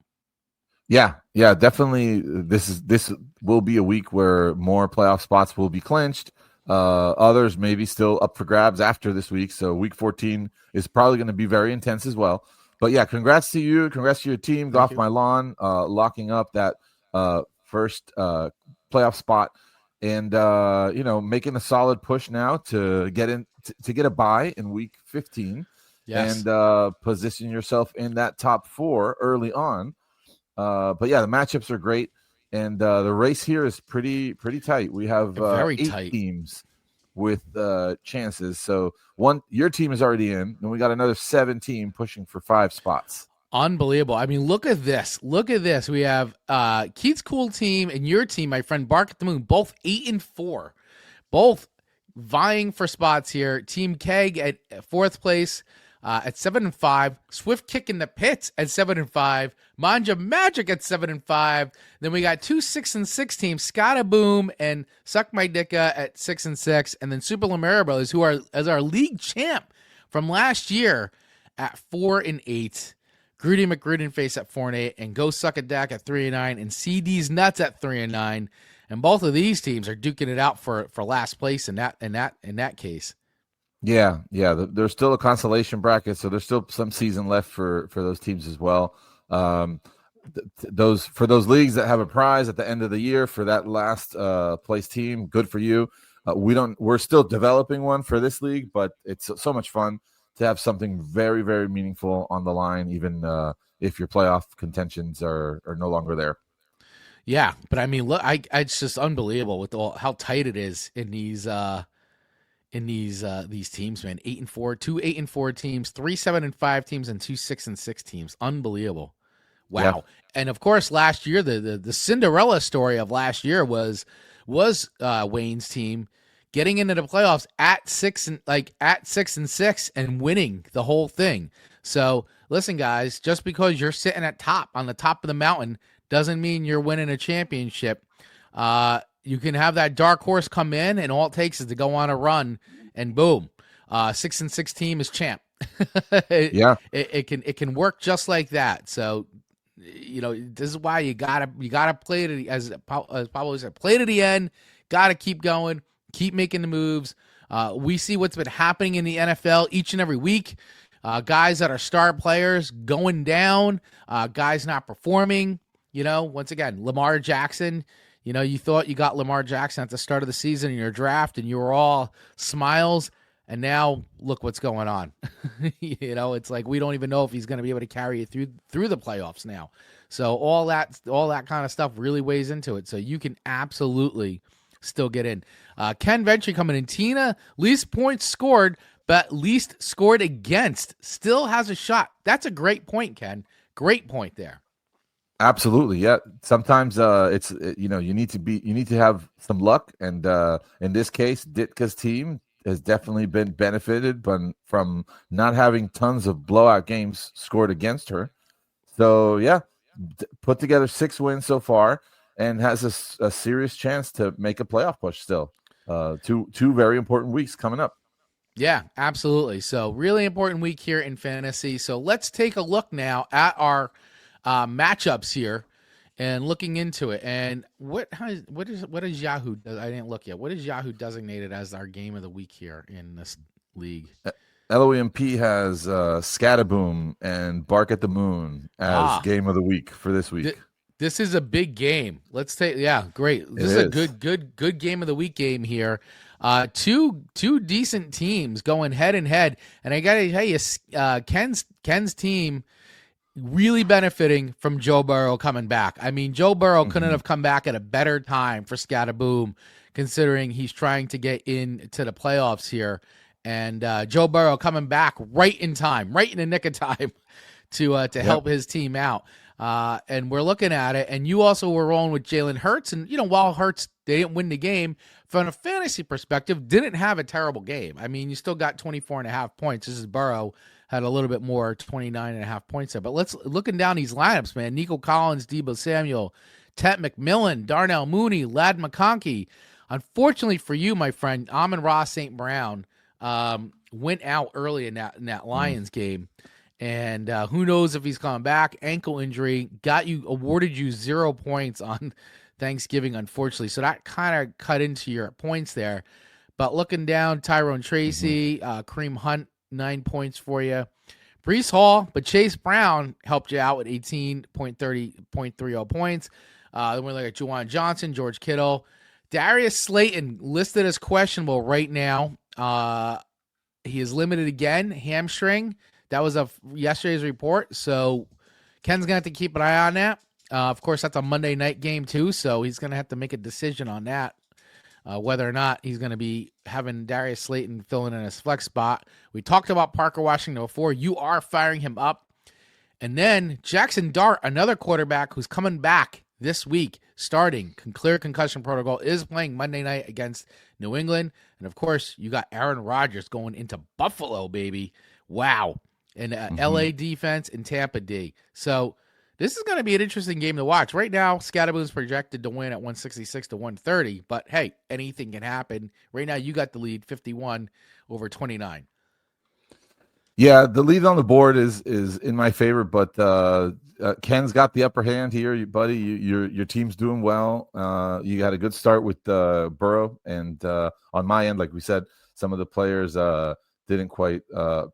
Speaker 2: Yeah, definitely. This will be a week where more playoff spots will be clinched. Others maybe still up for grabs after this week. So week 14 is probably going to be very intense as well. But yeah, congrats to you. Congrats to your team. Go Off My Lawn, locking up that first playoff spot and, making a solid push now to get in to get a bye in week 15. Yes. And position yourself in that top 4 early on. But yeah, the matchups are great, and the race here is pretty tight. We have 8 teams with chances. So your team is already in, and we got another 7 team pushing for 5 spots.
Speaker 1: Unbelievable. I mean, look at this. We have Keith's cool team and your team, my friend Bark at the Moon, both 8-4, both vying for spots here. Team Keg at 4th place. At 7-5, Swift Kick in the Pits at 7-5, Manja Magic at 7-5. Then we got 2 6-6 teams, Scotta Boom and Suck My Dicka at 6-6, and then Super Lamera Brothers, who are as our league champ from last year at 4-8. Grudy McGrudenface at 4-8, and Go Suck a Dak at 3-9, and CD's Nuts at 3-9. And both of these teams are duking it out for last place in that case.
Speaker 2: Yeah. There's still a consolation bracket, so there's still some season left for those teams as well. Those leagues that have a prize at the end of the year for that last place team, good for you. We're still developing one for this league, but it's so much fun to have something very, very meaningful on the line, even if your playoff contentions are no longer there.
Speaker 1: Yeah, but I mean, look, it's just unbelievable with how tight it is in these teams, man. 8-4, 2 8-4 teams, 3 7-5 teams, and 2 6-6 teams. Unbelievable. Wow. Yeah. And of course, last year, the Cinderella story of last year was Wayne's team getting into the playoffs at 6-6 and winning the whole thing. So listen, guys, just because you're sitting on the top of the mountain doesn't mean you're winning a championship. You can have that dark horse come in, and all it takes is to go on a run, and boom, 6-6 team is champ. It can work just like that. So, this is why you gotta play it as Pablo said, play to the end. Gotta keep going, keep making the moves. We see what's been happening in the NFL each and every week. Guys that are star players going down, guys not performing. Once again, Lamar Jackson. You thought you got Lamar Jackson at the start of the season in your draft, and you were all smiles, and now look what's going on. It's like we don't even know if he's going to be able to carry you through the playoffs now. So all that kind of stuff really weighs into it. So you can absolutely still get in. Ken Ventry coming in. Tina, least points scored, but least scored against. Still has a shot. That's a great point, Ken. Great point there.
Speaker 2: Absolutely, yeah. Sometimes it's you need to have some luck, and in this case, Ditka's team has definitely been benefited from not having tons of blowout games scored against her. So yeah, put together 6 wins so far, and has a serious chance to make a playoff push still. Two very important weeks coming up.
Speaker 1: Yeah, absolutely. So really important week here in fantasy. So let's take a look now at our matchups here and looking into it. And what is Yahoo? I didn't look yet. What is Yahoo designated as our game of the week here in this league?
Speaker 2: LOMP has Scataboom and Bark at the Moon as game of the week for this week.
Speaker 1: This is a big game. Let's take great. This is a good game of the week game here. Two decent teams going head and head, and I gotta tell you, Ken's team really benefiting from Joe Burrow coming back. I mean, Joe Burrow couldn't have come back at a better time for Scataboom, considering he's trying to get into the playoffs here. And Joe Burrow coming back right in time, right in the nick of time to help his team out. And we're looking at it. And you also were rolling with Jalen Hurts. And, while Hurts, they didn't win the game, from a fantasy perspective, didn't have a terrible game. I mean, you still got 24.5 points. This is Burrow. Had a little bit more, 29.5 points there. But looking down these lineups, man. Nico Collins, Deebo Samuel, Ted McMillan, Darnell Mooney, Ladd McConkey. Unfortunately for you, my friend, Amon-Ra St. Brown went out early in that Lions game. And who knows if he's coming back. Ankle injury. Awarded you 0 points on Thanksgiving, unfortunately. So that kind of cut into your points there. But looking down, Tyrone Tracy, Kareem Hunt, 9 points for you. Breece Hall, but Chase Brown helped you out with 18.30 points. Then we're looking at Juwan Johnson, George Kittle. Darius Slayton listed as questionable right now. He is limited again, hamstring. That was yesterday's report, so Ken's going to have to keep an eye on that. Of course, that's a Monday night game too, so he's going to have to make a decision on that, whether or not he's going to be having Darius Slayton filling in his flex spot. We talked about Parker Washington before. You are firing him up. And then Jackson Dart, another quarterback who's coming back this week, starting, clear concussion protocol, is playing Monday night against New England. And, of course, you got Aaron Rodgers going into Buffalo, baby. Wow. And L.A. defense and Tampa D. So this is going to be an interesting game to watch. Right now, Scataboom's projected to win at 166 to 130. But, hey, anything can happen. Right now, you got the lead, 51 over 29.
Speaker 2: Yeah, the lead on the board is in my favor, but Ken's got the upper hand here, buddy. Your team's doing well. You got a good start with Burrow, and on my end, like we said, some of the players didn't quite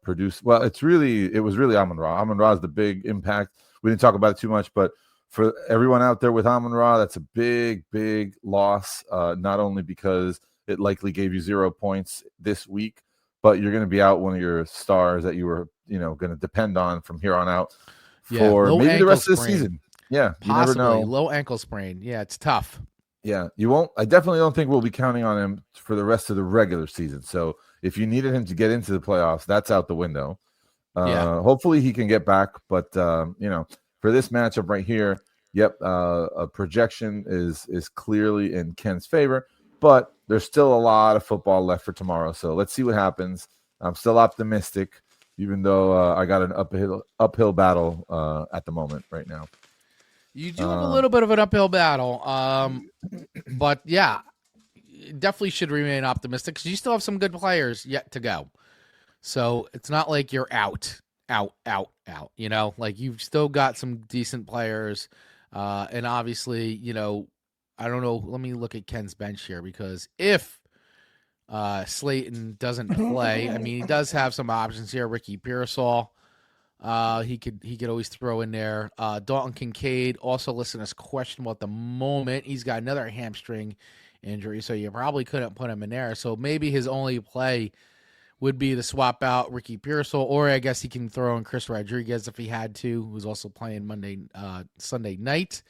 Speaker 2: produce. Well, it was really Amon-Ra. Amon-Ra is the big impact. We didn't talk about it too much, but for everyone out there with Amon-Ra, that's a big loss. Not only because it likely gave you 0 points this week, but you're going to be out one of your stars that you were, going to depend on from here on out for maybe the rest of the season. Yeah,
Speaker 1: possibly. You never know. Low ankle sprain. Yeah, it's tough.
Speaker 2: Yeah, you won't. I definitely don't think we'll be counting on him for the rest of the regular season. So if you needed him to get into the playoffs, that's out the window. Hopefully he can get back, but for this matchup right here, a projection is clearly in Ken's favor, but there's still a lot of football left for tomorrow. So let's see what happens. I'm still optimistic, even though I got an uphill battle at the moment right now.
Speaker 1: You do have a little bit of an uphill battle, but yeah, definitely should remain optimistic because you still have some good players yet to go. So it's not like you're out. Like you've still got some decent players, and obviously, I don't know. Let me look at Ken's bench here because if Slayton doesn't play, I mean, he does have some options here. Ricky Pearsall. He could always throw in there. Dalton Kincaid also listed as questionable at the moment. He's got another hamstring injury, so you probably couldn't put him in there. So maybe his only play would be to swap out Ricky Pearsall, or I guess he can throw in Chris Rodriguez if he had to, who's also playing Sunday night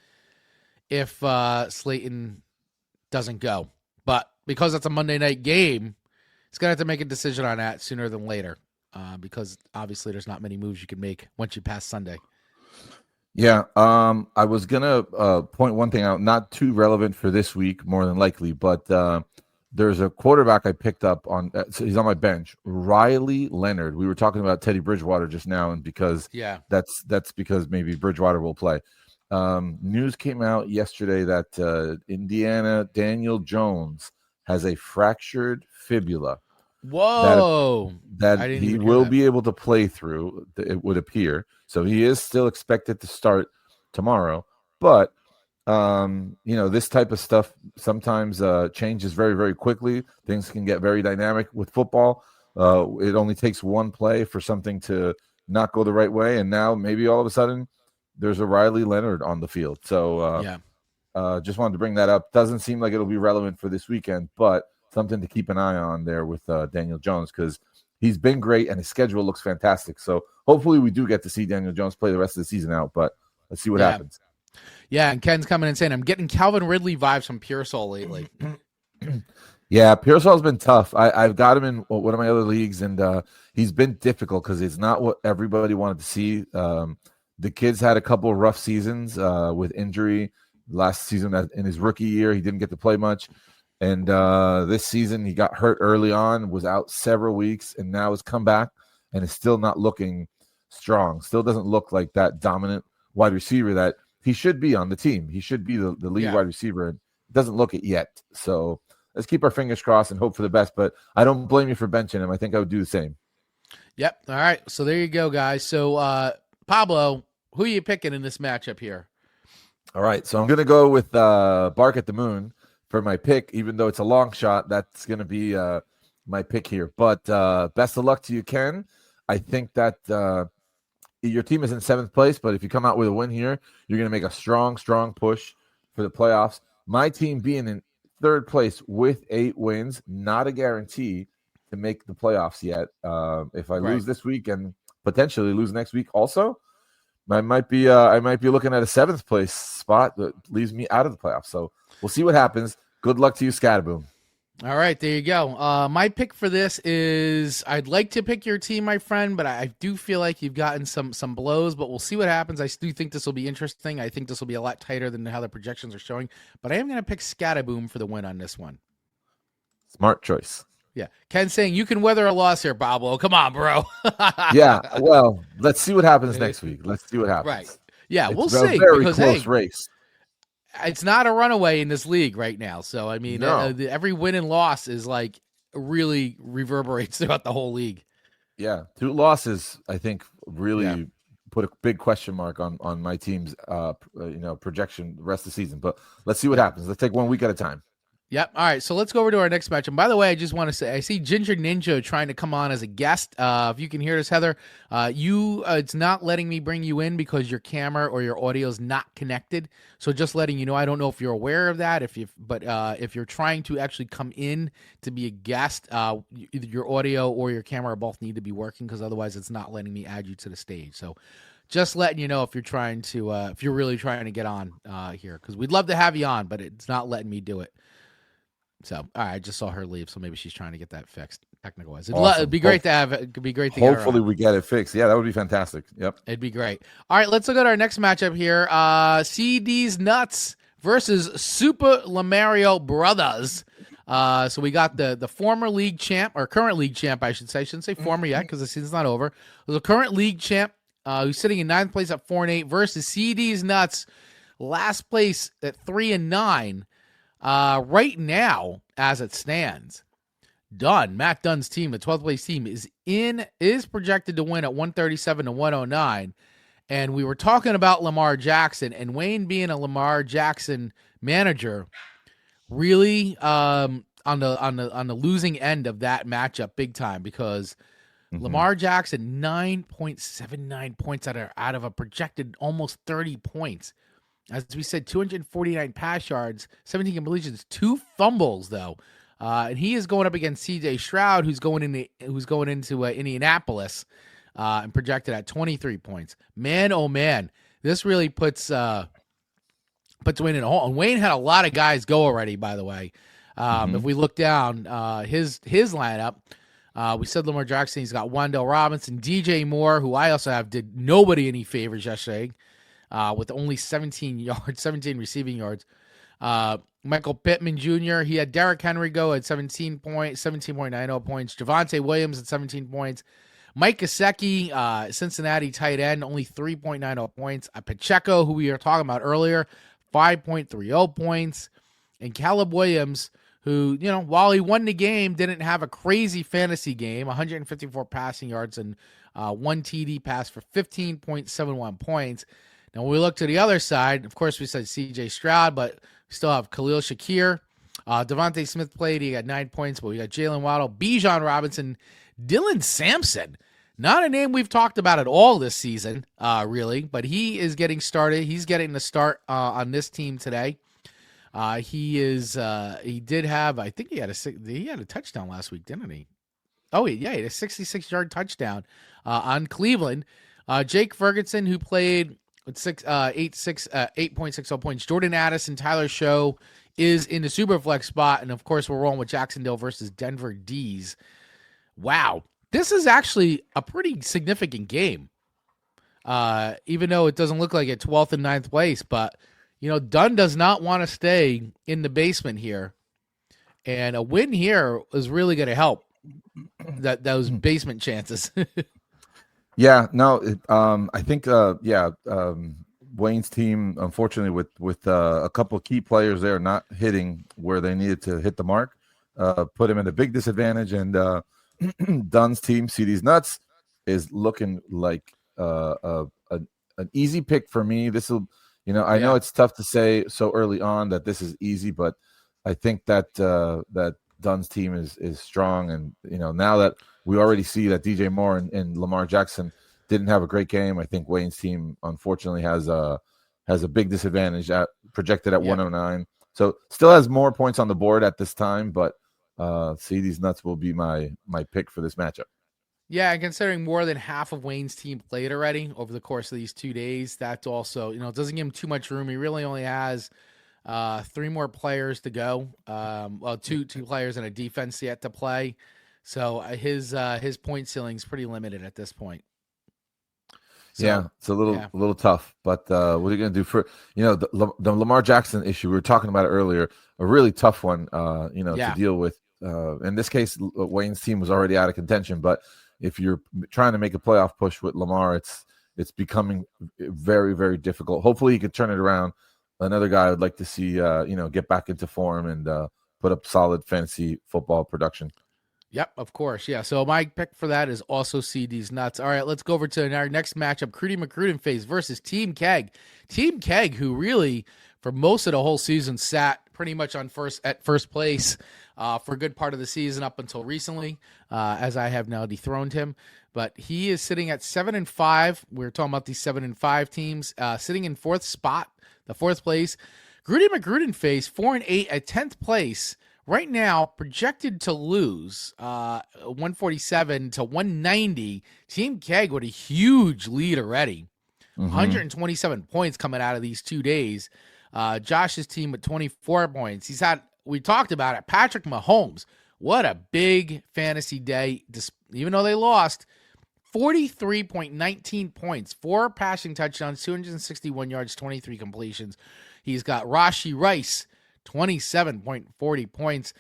Speaker 1: if Slayton doesn't go. But because it's a Monday night game, he's going to have to make a decision on that sooner than later, because obviously there's not many moves you can make once you pass Sunday.
Speaker 2: Yeah, I was gonna point one thing out, not too relevant for this week, more than likely, but there's a quarterback I picked up on. So he's on my bench, Riley Leonard. We were talking about Teddy Bridgewater just now, and because that's because maybe Bridgewater will play. News came out yesterday that Indiana Daniel Jones has a fractured fibula.
Speaker 1: Whoa!
Speaker 2: That he will be able to play through, it would appear. So he is still expected to start tomorrow. But, this type of stuff sometimes changes very, very quickly. Things can get very dynamic with football. It only takes one play for something to not go the right way. And now maybe all of a sudden there's a Riley Leonard on the field. So just wanted to bring that up. Doesn't seem like it'll be relevant for this weekend, but something to keep an eye on there with Daniel Jones, because he's been great and his schedule looks fantastic. So hopefully we do get to see Daniel Jones play the rest of the season out, but let's see what happens.
Speaker 1: Yeah, and Ken's coming and saying, I'm getting Calvin Ridley vibes from Pearsall lately.
Speaker 2: Yeah, Pearsall's been tough. I've got him in one of my other leagues, and he's been difficult because it's not what everybody wanted to see. The kid's had a couple of rough seasons with injury. Last season in his rookie year, he didn't get to play much. And this season, he got hurt early on, was out several weeks, and now has come back and is still not looking strong. Still doesn't look like that dominant wide receiver that he should be on the team. He should be the lead wide receiver, and doesn't look it yet. So let's keep our fingers crossed and hope for the best. But I don't blame you for benching him. I think I would do the same.
Speaker 1: Yep. All right. So there you go, guys. So Pablo, who are you picking in this matchup here?
Speaker 2: All right. So I'm going to go with Bark at the Moon for my pick, even though it's a long shot. That's going to be my pick here. But best of luck to you, Ken. I think that your team is in 7th place, but if you come out with a win here, you're going to make a strong, strong push for the playoffs. My team being in 3rd place with 8 wins, not a guarantee to make the playoffs yet. If I lose this week and potentially lose next week also, I might be looking at a 7th place spot that leaves me out of the playoffs. So we'll see what happens. Good luck to you, Scataboom.
Speaker 1: All right, there you go. My pick for this is, I'd like to pick your team, my friend, but I do feel like you've gotten some blows, but we'll see what happens. I do think this will be interesting. I think this will be a lot tighter than how the projections are showing, but I am going to pick Scataboom for the win on this one.
Speaker 2: Smart choice.
Speaker 1: Yeah. Ken's saying you can weather a loss here, Pablo. Come on, bro.
Speaker 2: Yeah, well, let's see what happens next week. Let's see what happens.
Speaker 1: Right. Yeah,
Speaker 2: it's
Speaker 1: we'll see.
Speaker 2: Very because, close race.
Speaker 1: It's not a runaway in this league right now. So, I mean, every win and loss is like really reverberates throughout the whole league.
Speaker 2: Yeah. 2 losses, I think, really put a big question mark on my team's, projection the rest of the season. But let's see what happens. Let's take 1 week at a time.
Speaker 1: Yep. All right. So let's go over to our next match. And by the way, I just want to say, I see Ginger Ninja trying to come on as a guest. If you can hear this, Heather, it's not letting me bring you in because your camera or your audio is not connected. So just letting you know, I don't know if you're aware of that. But if you're trying to actually come in to be a guest, either your audio or your camera both need to be working, because otherwise it's not letting me add you to the stage. So just letting you know if you're trying to, if you're really trying to get on here, because we'd love to have you on, but it's not letting me do it. So, all right, I just saw her leave, so maybe she's trying to get that fixed, technical-wise. It'd be great to have it. It'd be great to get her on.
Speaker 2: Hopefully we get it fixed. Yeah, that would be fantastic. Yep.
Speaker 1: It'd be great. All right, let's look at our next matchup here. CD's Nuts versus Super Lamario Brothers. So we got the former league champ, or current league champ, I should say. I shouldn't say former yet because the season's not over. The current league champ, who's sitting in 9th place at 4-8 versus CD's Nuts, last place at 3-9. Right now, as it stands, Matt Dunn's team, the 12th place team, is projected to win at 137-109. And we were talking about Lamar Jackson, and Wayne being a Lamar Jackson manager, really on the losing end of that matchup big time, because Lamar Jackson 9.79 points out of a projected almost 30 points. As we said, 249 pass yards, 17 completions, 2 fumbles though, and he is going up against C.J. Stroud, who's going into Indianapolis, and projected at 23 points. Man, oh man, this really puts Wayne in a hole. And Wayne had a lot of guys go already, by the way. If we look down his lineup, we said Lamar Jackson. He's got Wan'Dale Robinson, DJ Moore, who I also have did nobody any favors yesterday, with only 17 yards, 17 receiving yards. Michael Pittman Jr. He had Derrick Henry go at 17.90 points. Javonte Williams at 17 points. Mike Gesicki, Cincinnati tight end, only 3.90 points. Pacheco, who we were talking about earlier, 5.30 points. And Caleb Williams, who, while he won the game, didn't have a crazy fantasy game, 154 passing yards and one TD pass for 15.71 points. Now, when we look to the other side, of course, we said C.J. Stroud, but we still have Khalil Shakir. Devontae Smith played. He got 9 points, but we got Jalen Waddle, Bijan Robinson, Dylan Sampson. Not a name we've talked about at all this season, really, but he is getting started. He's getting the start on this team today. He did have, I think he had a touchdown last week, didn't he? Oh, yeah, he had a 66-yard touchdown on Cleveland. Jake Ferguson, who played with 8.60 points. Jordan Addison, Tyler Show is in the Superflex spot, and of course, we're rolling with Jacksonville versus Denver D's. Wow, this is actually a pretty significant game, even though it doesn't look like it, 12th and 9th place. But, Dunn does not want to stay in the basement here, and a win here is really going to help those basement chances.
Speaker 2: Yeah, no, I think, Wayne's team, unfortunately, with a couple of key players there not hitting where they needed to hit the mark, put him at a big disadvantage, and Dunn's team, CD's Nuts, is looking like an easy pick for me. This will, I know it's tough to say so early on that this is easy, but I think that that Dunn's team is strong, and now that we already see that DJ Moore and Lamar Jackson didn't have a great game, I think Wayne's team unfortunately has a big disadvantage projected at 109. So still has more points on the board at this time, but CD's Nuts will be my pick for this matchup.
Speaker 1: Yeah, and considering more than half of Wayne's team played already over the course of these 2 days, that's also, it doesn't give him too much room. He really only has 3 more players to go. Two players and a defense yet to play. So his point ceiling is pretty limited at this point.
Speaker 2: So, it's a little tough, but what are you going to do for the Lamar Jackson issue? We were talking about it earlier, a really tough one, to deal with. In this case, Wayne's team was already out of contention, but if you're trying to make a playoff push with Lamar, it's becoming very, very difficult. Hopefully, he could turn it around. Another guy I'd like to see, get back into form and put up solid fantasy football production.
Speaker 1: Yep, of course. Yeah, so my pick for that is also CD's Nuts. All right, let's go over to our next matchup, Crudy McCruden face versus Team Keg. Team Keg, who really, for most of the whole season, sat pretty much at first place for a good part of the season up until recently, as I have now dethroned him. But he is sitting at 7-5. We're talking about these 7-5 teams, sitting in fourth spot, the fourth place. Crudy McCruden face 4-8 at 10th place. Right now, projected to lose 147 to 190. Team Keg with a huge lead already. 127 points coming out of these 2 days. Josh's team with 24 points. We talked about it, Patrick Mahomes. What a big fantasy day. Even though they lost, 43.19 points, 4 passing touchdowns, 261 yards, 23 completions. He's got Rashee Rice, 27.40 points.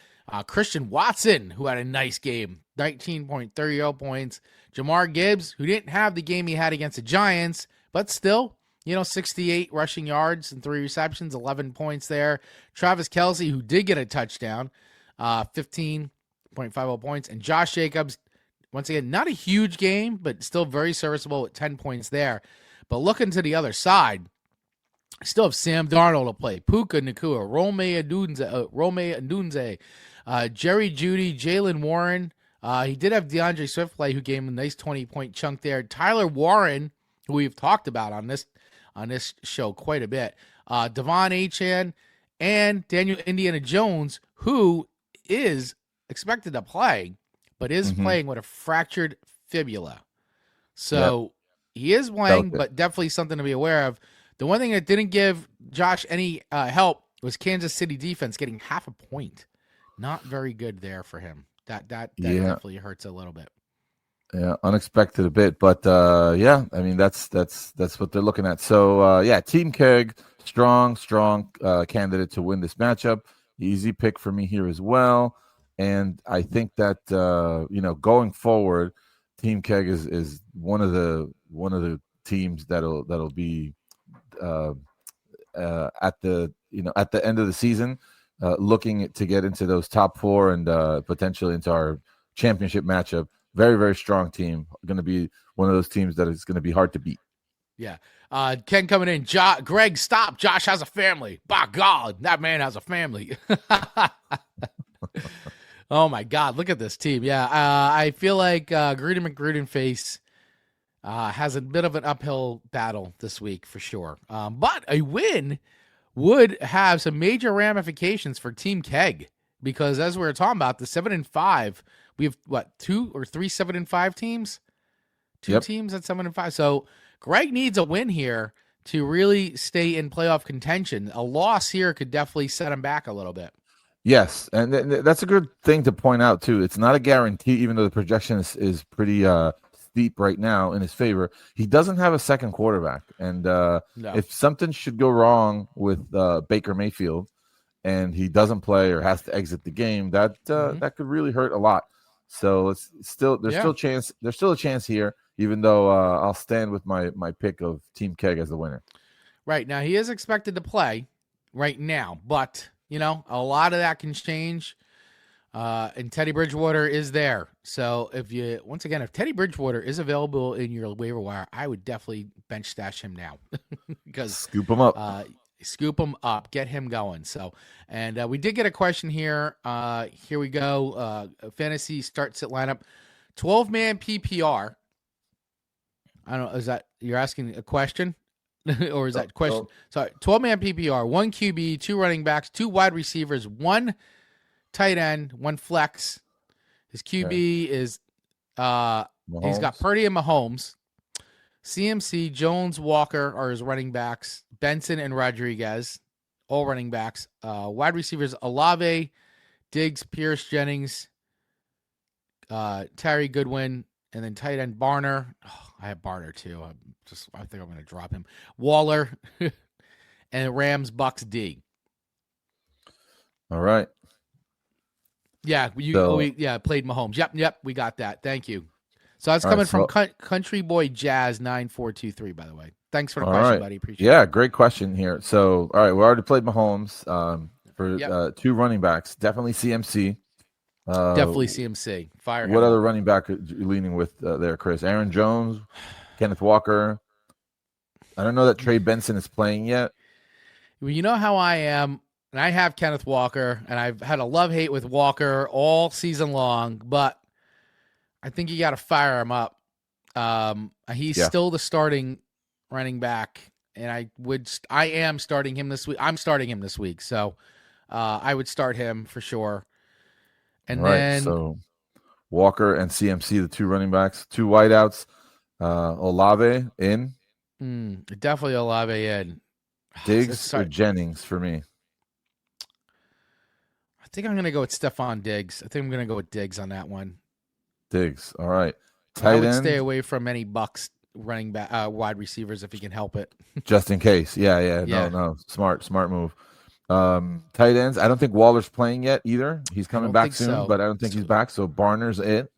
Speaker 1: Christian Watson, who had a nice game, 19.30 points. Jahmyr Gibbs, who didn't have the game he had against the Giants, but still, 68 rushing yards and 3 receptions, 11 points there. Travis Kelce, who did get a touchdown, 15.50 points. And Josh Jacobs, once again, not a huge game, but still very serviceable with 10 points there. But looking to the other side, still have Sam Darnold to play, Puka Nacua, Rome Odunze, Jerry Jeudy, Jalen Warren. He did have DeAndre Swift play, who gave him a nice 20-point chunk there. Tyler Warren, who we've talked about on this show quite a bit. Devon Achane and Daniel Indiana Jones, who is expected to play, but is playing with a fractured fibula. So he is playing, but definitely something to be aware of. The one thing that didn't give Josh any help was Kansas City defense getting half a point. Not very good there for him. That
Speaker 2: Yeah,
Speaker 1: definitely hurts a little bit.
Speaker 2: yeah, unexpected a bit, but yeah, I mean that's what they're looking at. So yeah, Team Keg, strong candidate to win this matchup. Easy pick for me here as well, and I think that going forward, Team Keg is one of the teams that'll be uh, at the end of the season, looking to get into those top four and potentially into our championship matchup. Very, very strong team. Going to be one of those teams that is going to be hard to beat.
Speaker 1: Yeah. Ken coming in. Greg, stop. Josh has a family. By God, that man has a family. Oh, my God. Look at this team. Yeah. I feel like Gruden McGrudenface has a bit of an uphill battle this week for sure. But a win would have some major ramifications for Team Keg because as we were talking about, the 7-5, we have what, 2 or 3 7-5 teams? Two teams at 7-5. So Greg needs a win here to really stay in playoff contention. A loss here could definitely set him back a little bit.
Speaker 2: Yes, and that's a good thing to point out too. It's not a guarantee, even though the projection is pretty steep right now in his favor. He doesn't have a second quarterback, and if something should go wrong with Baker Mayfield, and he doesn't play or has to exit the game, that could really hurt a lot. So there's still a chance here, even though I'll stand with my pick of Team Keg as the winner.
Speaker 1: Right now, he is expected to play right now, but a lot of that can change. And Teddy Bridgewater is there. So if Teddy Bridgewater is available in your waiver wire, I would definitely bench stash him now because
Speaker 2: scoop him up.
Speaker 1: Scoop him up, get him going. So, and we did get a question here. Here we go. Fantasy starts at lineup, 12-man PPR. I don't know. Is that you're asking a question? Or is that question? Sorry, 12-man PPR, 1 QB, 2 running backs, 2 wide receivers, 1 tight end, 1 flex. His QB is he's got Purdy and Mahomes. CMC, Jones, Walker are his running backs. Benson and Rodriguez, all running backs. Wide receivers, Olave, Diggs, Pierce, Jennings, Terry Goodwin, and then tight end Barner. Oh, I have Barner too. I think I'm going to drop him. Waller, and Rams, Bucks, D.
Speaker 2: All right.
Speaker 1: Yeah, played Mahomes. Yep, we got that. Thank you. So that's coming from Country Boy Jazz 9423. By the way, thanks for the question, buddy. Appreciate it.
Speaker 2: Yeah, great question here. So, all right, we already played Mahomes for 2 running backs. Definitely CMC.
Speaker 1: Definitely CMC. Fire.
Speaker 2: What other running back are you leaning with there, Chris? Aaron Jones, Kenneth Walker. I don't know that Trey Benson is playing yet.
Speaker 1: Well, you know how I am, and I have Kenneth Walker, and I've had a love-hate with Walker all season long, but I think you got to fire him up. He's still the starting running back, and I am starting him this week. I'm starting him this week, so I would start him for sure. And then
Speaker 2: so Walker and CMC, the 2 running backs, 2 wideouts. Olave in.
Speaker 1: Definitely Olave in.
Speaker 2: Diggs or Jennings for me.
Speaker 1: I think I'm going to go with Stephon Diggs. I think I'm going to go with Diggs on that one.
Speaker 2: Diggs. All right.
Speaker 1: I would stay away from any Bucks running back, wide receivers if you can help it.
Speaker 2: Just in case. Yeah. No. Smart move. Tight ends. I don't think Waller's playing yet either. He's coming back soon, but I don't think he's back. So Barner's it.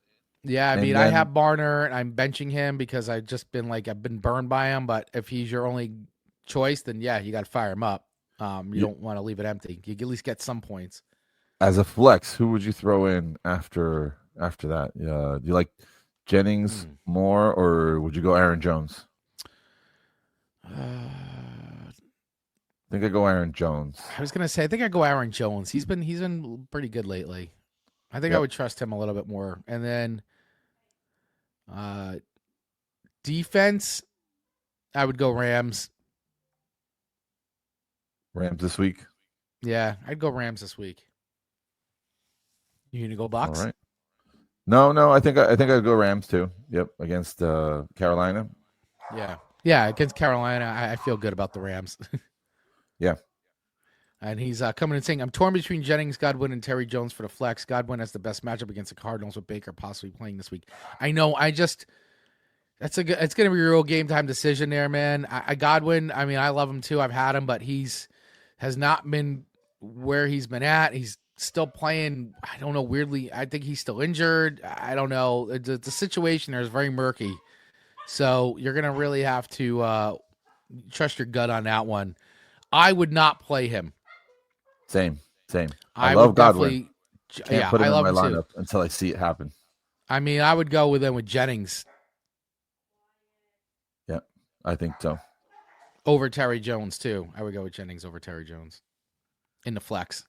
Speaker 1: Yeah, I have Barner and I'm benching him because I've been burned by him. But if he's your only choice, then you got to fire him up. You don't want to leave it empty. You can at least get some points.
Speaker 2: As a flex, who would you throw in after that? Do you like Jennings more, or would you go Aaron Jones? I think I go Aaron Jones.
Speaker 1: I was gonna say I think I go Aaron Jones. He's been pretty good lately. I think I would trust him a little bit more. And then defense, I would go Rams.
Speaker 2: Rams this week?
Speaker 1: Yeah, I'd go Rams this week. You gonna go Bucks?
Speaker 2: All right. No. I think I'd go Rams too. Yep, against Carolina.
Speaker 1: Yeah, against Carolina, I feel good about the Rams.
Speaker 2: Yeah.
Speaker 1: And he's coming and saying, I'm torn between Jennings, Godwin, and Terry Jones for the flex. Godwin has the best matchup against the Cardinals with Baker possibly playing this week. I know. It's going to be a real game time decision there, man. Godwin, I mean, I love him too. I've had him, but has not been where he's been at. He's still playing. I don't know. Weirdly, I think he's still injured. I don't know. The situation there is very murky. So you're going to really have to trust your gut on that one. I would not play him.
Speaker 2: Same. I love Godwin. Can't put him in my lineup
Speaker 1: too.
Speaker 2: until I see it happen.
Speaker 1: I mean, I would go with Jennings.
Speaker 2: Yeah, I think so.
Speaker 1: Over Terry Jones too. I would go with Jennings over Terry Jones in the flex.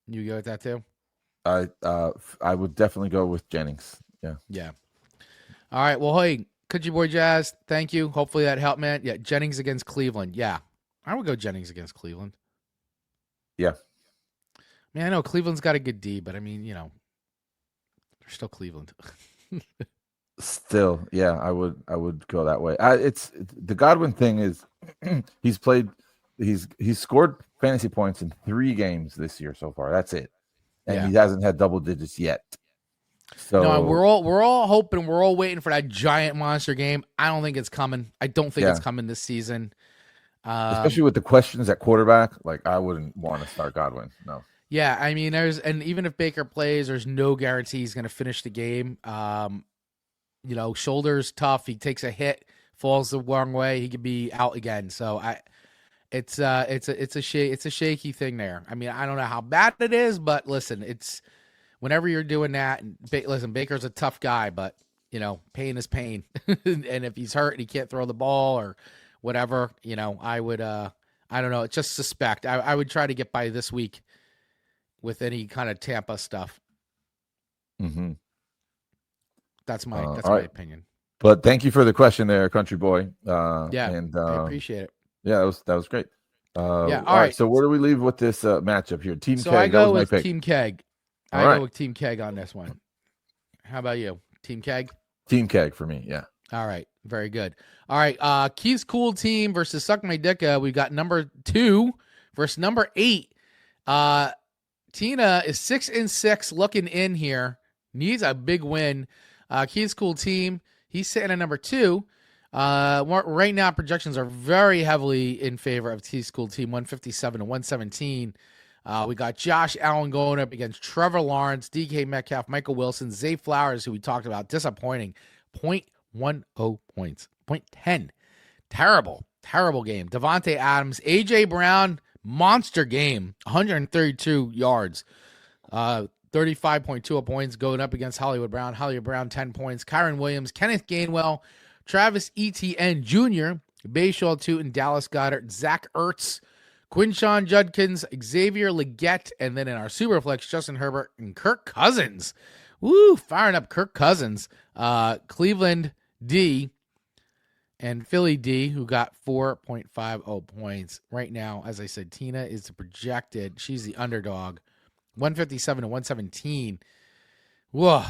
Speaker 1: You go with that too?
Speaker 2: I would definitely go with Jennings. Yeah.
Speaker 1: Yeah. All right. Well, hey, Country Boy Jazz, thank you. Hopefully that helped, man. Yeah, Jennings against Cleveland. Yeah. I would go Jennings against Cleveland.
Speaker 2: Yeah.
Speaker 1: Man, I know Cleveland's got a good D, but I mean, they're still Cleveland.
Speaker 2: Still, yeah, I would go that way. It's the Godwin thing is he's scored fantasy points in 3 games this year so far. That's it. And he hasn't had double digits yet. So
Speaker 1: no, we're all hoping, we're all waiting for that giant monster game. I don't think it's coming. I don't think it's coming this season.
Speaker 2: Especially with the questions at quarterback, like I wouldn't want to start Godwin. No.
Speaker 1: Yeah, I mean, and even if Baker plays, there's no guarantee he's going to finish the game. Shoulders tough. He takes a hit, falls the wrong way, he could be out again. So it's a shaky thing there. I mean, I don't know how bad it is, but listen, it's whenever you're doing that. And listen, Baker's a tough guy, but pain is pain, and if he's hurt and he can't throw the ball or whatever, I would I don't know. Just suspect. I would try to get by this week with any kind of Tampa stuff.
Speaker 2: Mm-hmm.
Speaker 1: That's my opinion.
Speaker 2: But thank you for the question there, Country Boy.
Speaker 1: And I appreciate it.
Speaker 2: Yeah, that was great.
Speaker 1: All right.
Speaker 2: So where do we leave with this matchup here? Team Keg.
Speaker 1: So I go with Team Keg. Go with Team Keg on this one. How about you? Team Keg?
Speaker 2: Team Keg for me, yeah.
Speaker 1: All right. Very good. All right. Keith's Cool Team versus Suck My Dicka. We've got number 2 versus number 8. Tina is 6-6 looking in here. Needs a big win. Keith's Cool Team, he's sitting at number 2. Right now, projections are very heavily in favor of Keith's Cool Team, 157 to 117. We got Josh Allen going up against Trevor Lawrence, DK Metcalf, Michael Wilson, Zay Flowers, who we talked about, disappointing, 0.10 points, 0.10. Terrible game. Devontae Adams, A.J. Brown, monster game, 132 yards, 35.2 points going up against Hollywood Brown. Hollywood Brown, 10 points. Kyron Williams, Kenneth Gainwell, Travis Etienne Jr., Bayshall Tootin, Dallas Goedert, Zach Ertz, Quinshon Judkins, Xavier Legette, and then in our Superflex, Justin Herbert and Kirk Cousins. Woo, firing up Kirk Cousins. Cleveland D and Philly D, who got 4.50 points. Right now, as I said, Tina is projected. She's the underdog. 157 to 117. Whoa.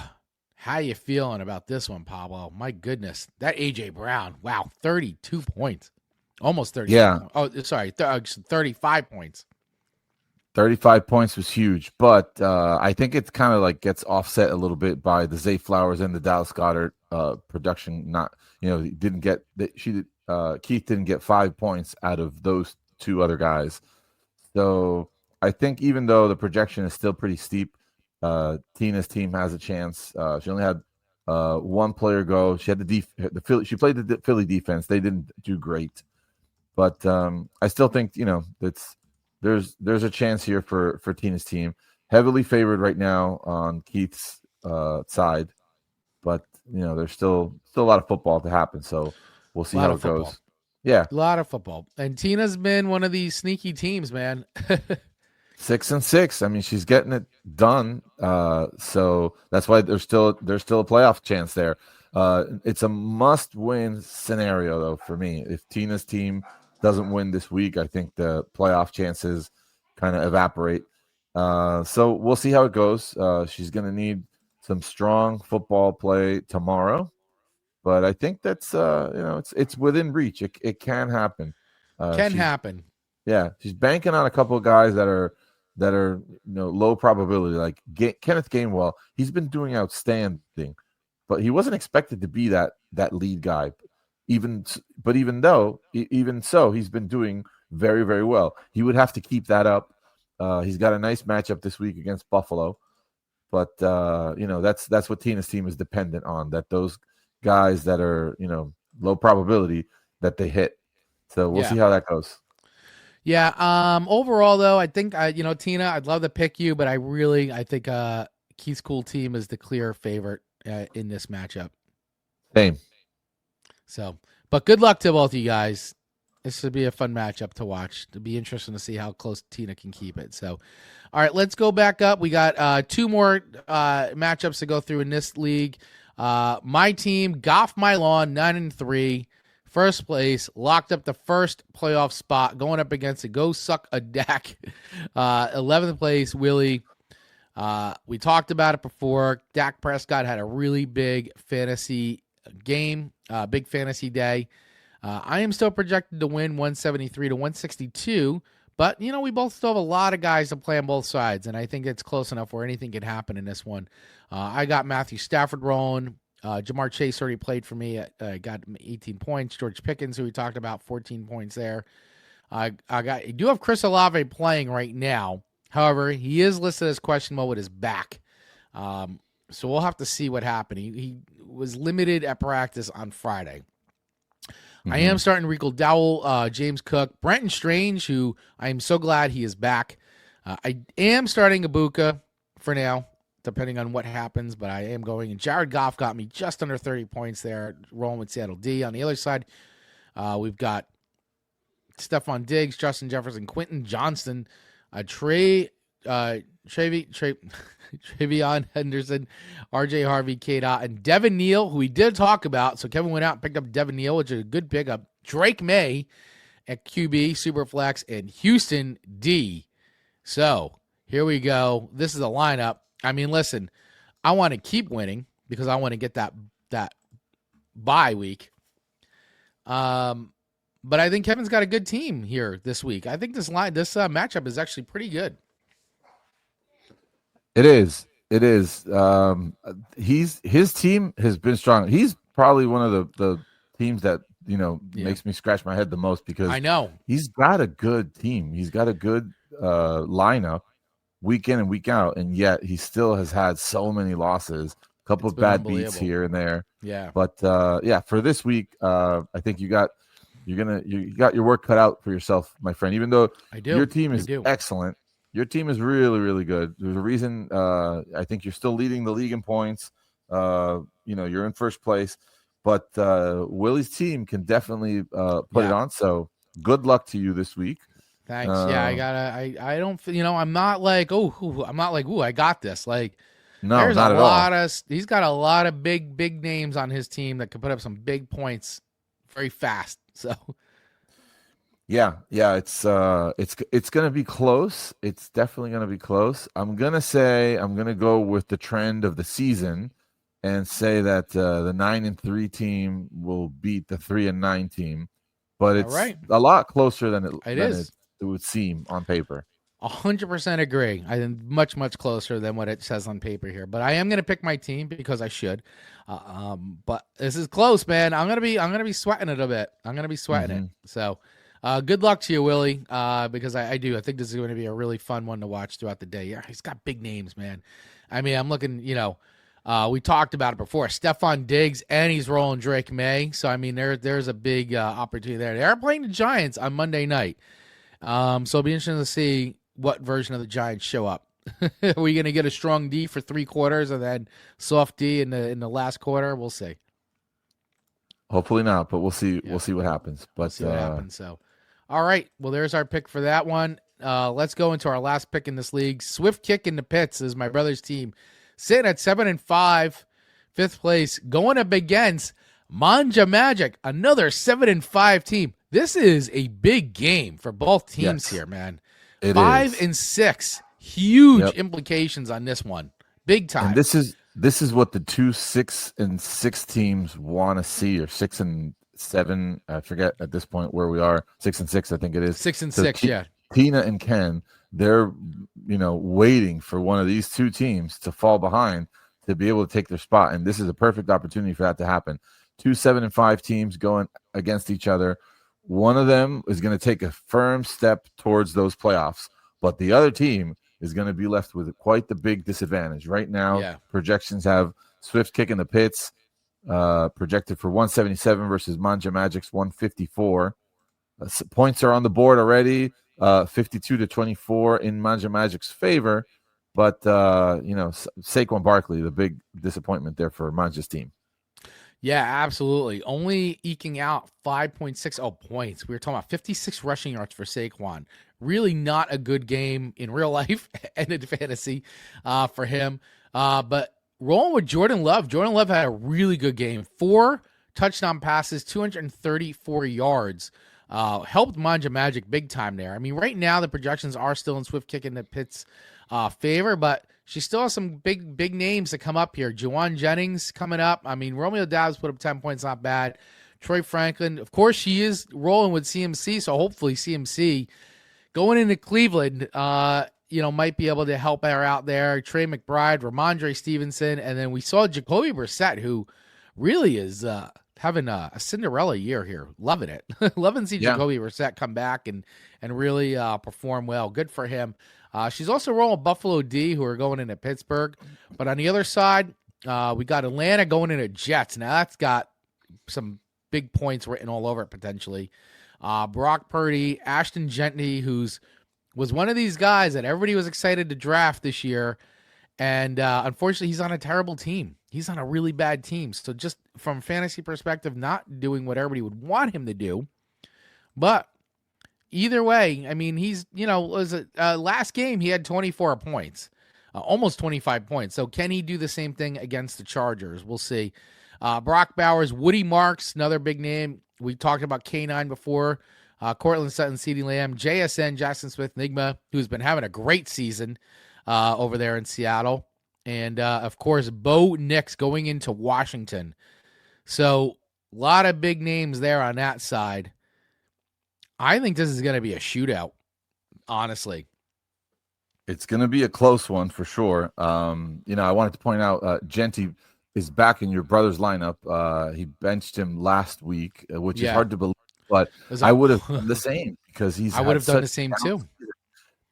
Speaker 1: How you feeling about this one, Pablo? My goodness. That A.J. Brown. Wow. 32 points. Almost 30.
Speaker 2: Yeah.
Speaker 1: Oh, sorry. 35 points.
Speaker 2: 35 points was huge, but I think it kind of like gets offset a little bit by the Zay Flowers and the Dallas Goedert production. Keith didn't get 5 points out of those 2 other guys. So I think even though the projection is still pretty steep, Tina's team has a chance. She only had 1 player go. She had she played the Philly defense. They didn't do great, but I still think there's a chance here for Tina's team. Heavily favored right now on Keith's side, but there's still a lot of football to happen. So we'll see how it goes. Yeah,
Speaker 1: a lot of football. And Tina's been one of these sneaky teams, man.
Speaker 2: 6-6. I mean, she's getting it done. So that's why there's still a playoff chance there. It's a must-win scenario, though, for me. If Tina's team doesn't win this week, I think the playoff chances kind of evaporate. So we'll see how it goes. She's going to need some strong football play tomorrow, but I think that's it's within reach. It can happen.
Speaker 1: Can happen.
Speaker 2: Yeah, she's banking on a couple of guys that are low probability, like Kenneth Gainwell. He's been doing outstanding, but he wasn't expected to be that lead guy. Even so, he's been doing very, very well. He would have to keep that up. He's got a nice matchup this week against Buffalo, but that's what Tina's team is dependent on. That those guys that are low probability that they hit. So we'll see how that goes.
Speaker 1: Yeah. Overall, though, I think Tina, I'd love to pick you, but I think Keith's cool team is the clear favorite in this matchup.
Speaker 2: Same.
Speaker 1: So, but good luck to both of you guys. This should be a fun matchup to watch. It'll be interesting to see how close Tina can keep it. So, all right, let's go back up. We got 2 more matchups to go through in this league. My team, Goff My Lawn, 9-3. First place, locked up the first playoff spot, going up against a Go Suck a Dak. 11th place, Willie. We talked about it before. Dak Prescott had a really big fantasy game, big fantasy day. I am still projected to win 173 to 162, but, we both still have a lot of guys to play on both sides, and I think it's close enough where anything can happen in this one. I got Matthew Stafford rolling. Jamar Chase already played for me. Got 18 points. George Pickens, who we talked about, 14 points there. I do have Chris Olave playing right now. However, he is listed as questionable with his back. So we'll have to see what happened. He was limited at practice on Friday. Mm-hmm. I am starting Rico Dowell, James Cook, Brenton Strange, who I am so glad he is back. I am starting Ibuka for now, depending on what happens, but I am going. And Jared Goff got me just under 30 points there, rolling with Seattle D. On the other side, we've got Stephon Diggs, Justin Jefferson, Quentin Johnston, Travion Henderson, RJ Harvey, K-Dot, and Devin Neal, who we did talk about. So Kevin went out and picked up Devin Neal, which is a good pickup. Drake May at QB, Superflex, and Houston D. So here we go. This is a lineup. I mean, listen, I want to keep winning because I want to get that bye week. But I think Kevin's got a good team here this week. I think this matchup is actually pretty good.
Speaker 2: It is. His team has been strong. He's probably one of the teams that makes me scratch my head the most because
Speaker 1: I know
Speaker 2: he's got a good team. He's got a good lineup week in and week out, and yet he still has had so many losses. A couple of bad beats here and there.
Speaker 1: Yeah.
Speaker 2: But for this week, I think you got your work cut out for yourself, my friend. Even though your team is excellent. Your team is really, really good. There's a reason I think you're still leading the league in points. You're in first place, but Willie's team can definitely put it on. So good luck to you this week.
Speaker 1: Thanks. I don't, I'm not like, I got this. Like,
Speaker 2: no,
Speaker 1: there's
Speaker 2: not
Speaker 1: a
Speaker 2: at
Speaker 1: lot
Speaker 2: all.
Speaker 1: He's got a lot of big names on his team that can put up some big points very fast. So.
Speaker 2: Yeah, it's going to be close. It's definitely going to be close. I'm going to go with the trend of the season and say that the 9-3 team will beat the 3-9 team, but it's a lot closer than it would seem on paper.
Speaker 1: 100% agree. I think much closer than what it says on paper here. But I am going to pick my team because I should. But this is close, man. I'm gonna be sweating it a bit. I'm gonna be sweating it. So. Good luck to you, Willie, because I think this is going to be a really fun one to watch throughout the day. Yeah, he's got big names, man. I mean, I'm looking, we talked about it before. Stephon Diggs, and he's rolling Drake May. So, I mean, there's a big opportunity there. They are playing the Giants on Monday night. So it'll be interesting to see what version of the Giants show up. Are we going to get a strong D for 3 quarters and then soft D in the last quarter? We'll see.
Speaker 2: Hopefully not, but we'll see. Yeah. We'll see what happens. But
Speaker 1: we'll see what happens. So. All right, well, there's our pick for that one. Let's go into our last pick in this league. Swift Kick in the Pits is my brother's team, sitting at 7-5, 5th place, going up against Manja Magic, another 7-5 team. This is a big game for both teams here, man. 5 and 6, huge implications on this one, big time.
Speaker 2: And this is what the 2 6-6 teams want to see, or 6 and 7. I forget at this point where we are. 6-6, I think it is.
Speaker 1: 6-6, yeah.
Speaker 2: Tina and Ken, they're waiting for one of these two teams to fall behind to be able to take their spot, and this is a perfect opportunity for that to happen. 2 7-5 teams going against each other. One of them is going to take a firm step towards those playoffs, but the other team is going to be left with quite the big disadvantage. Right now, projections have Swift kicking the pits, projected for 177 versus Manja Magic's 154. Points are on the board already, 52-24 in Manja Magic's favor, but Saquon Barkley, the big disappointment there for Manja's team.
Speaker 1: Yeah, absolutely. Only eking out 5.60 points. We were talking about 56 rushing yards for Saquon. Really not a good game in real life and in fantasy for him. But rolling with Jordan Love. Jordan Love had a really good game. 4 touchdown passes, 234 yards. Helped Manja Magic big time there. I mean, right now the projections are still in Swift kicking the pits favor, but she still has some big names to come up here. Juwan Jennings coming up. I mean, Romeo Doubs put up 10 points, not bad. Troy Franklin, of course, she is rolling with CMC, so hopefully CMC going into Cleveland, might be able to help her out there. Trey McBride, Ramondre Stevenson, and then we saw Jacoby Brissett, who really is having a Cinderella year here. Loving it. Loving to see Jacoby Brissett come back and really perform well. Good for him. She's also rolling Buffalo D, who are going into Pittsburgh. But on the other side, we got Atlanta going into Jets. Now, that's got some big points written all over it, potentially. Brock Purdy, Ashton Gentry, was one of these guys that everybody was excited to draft this year. And unfortunately, he's on a terrible team. He's on a really bad team. So just from a fantasy perspective, not doing what everybody would want him to do. But either way, I mean, he's, last game he had 24 points, almost 25 points. So can he do the same thing against the Chargers? We'll see. Brock Bowers, Woody Marks, another big name. We talked about K9 before. Cortland Sutton, CeeDee Lamb, JSN, Jackson Smith, Nigma, who's been having a great season over there in Seattle. And, of course, Bo Nix going into Washington. So a lot of big names there on that side. I think this is going to be a shootout, honestly.
Speaker 2: It's going to be a close one for sure. I wanted to point out Gentry is back in your brother's lineup. He benched him last week, which is hard to believe, but I would have done the same because I
Speaker 1: would have done the same too.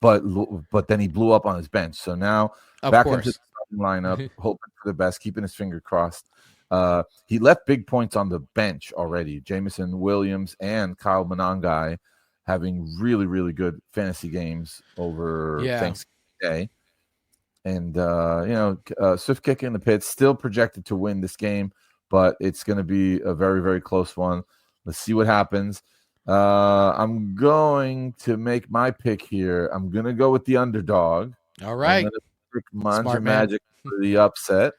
Speaker 2: But then he blew up on his bench. So now back into the lineup, hoping for the best, keeping his finger crossed. He left big points on the bench already. Jameson Williams and Kyle Monangai having really, really good fantasy games over Thanksgiving Day. And, Swift kick in the pits, still projected to win this game, but it's going to be a very, very close one. Let's see what happens. I'm going to make my pick here. I'm going to go with the underdog.
Speaker 1: All right.
Speaker 2: I'm going to pick Manja Magic for the upset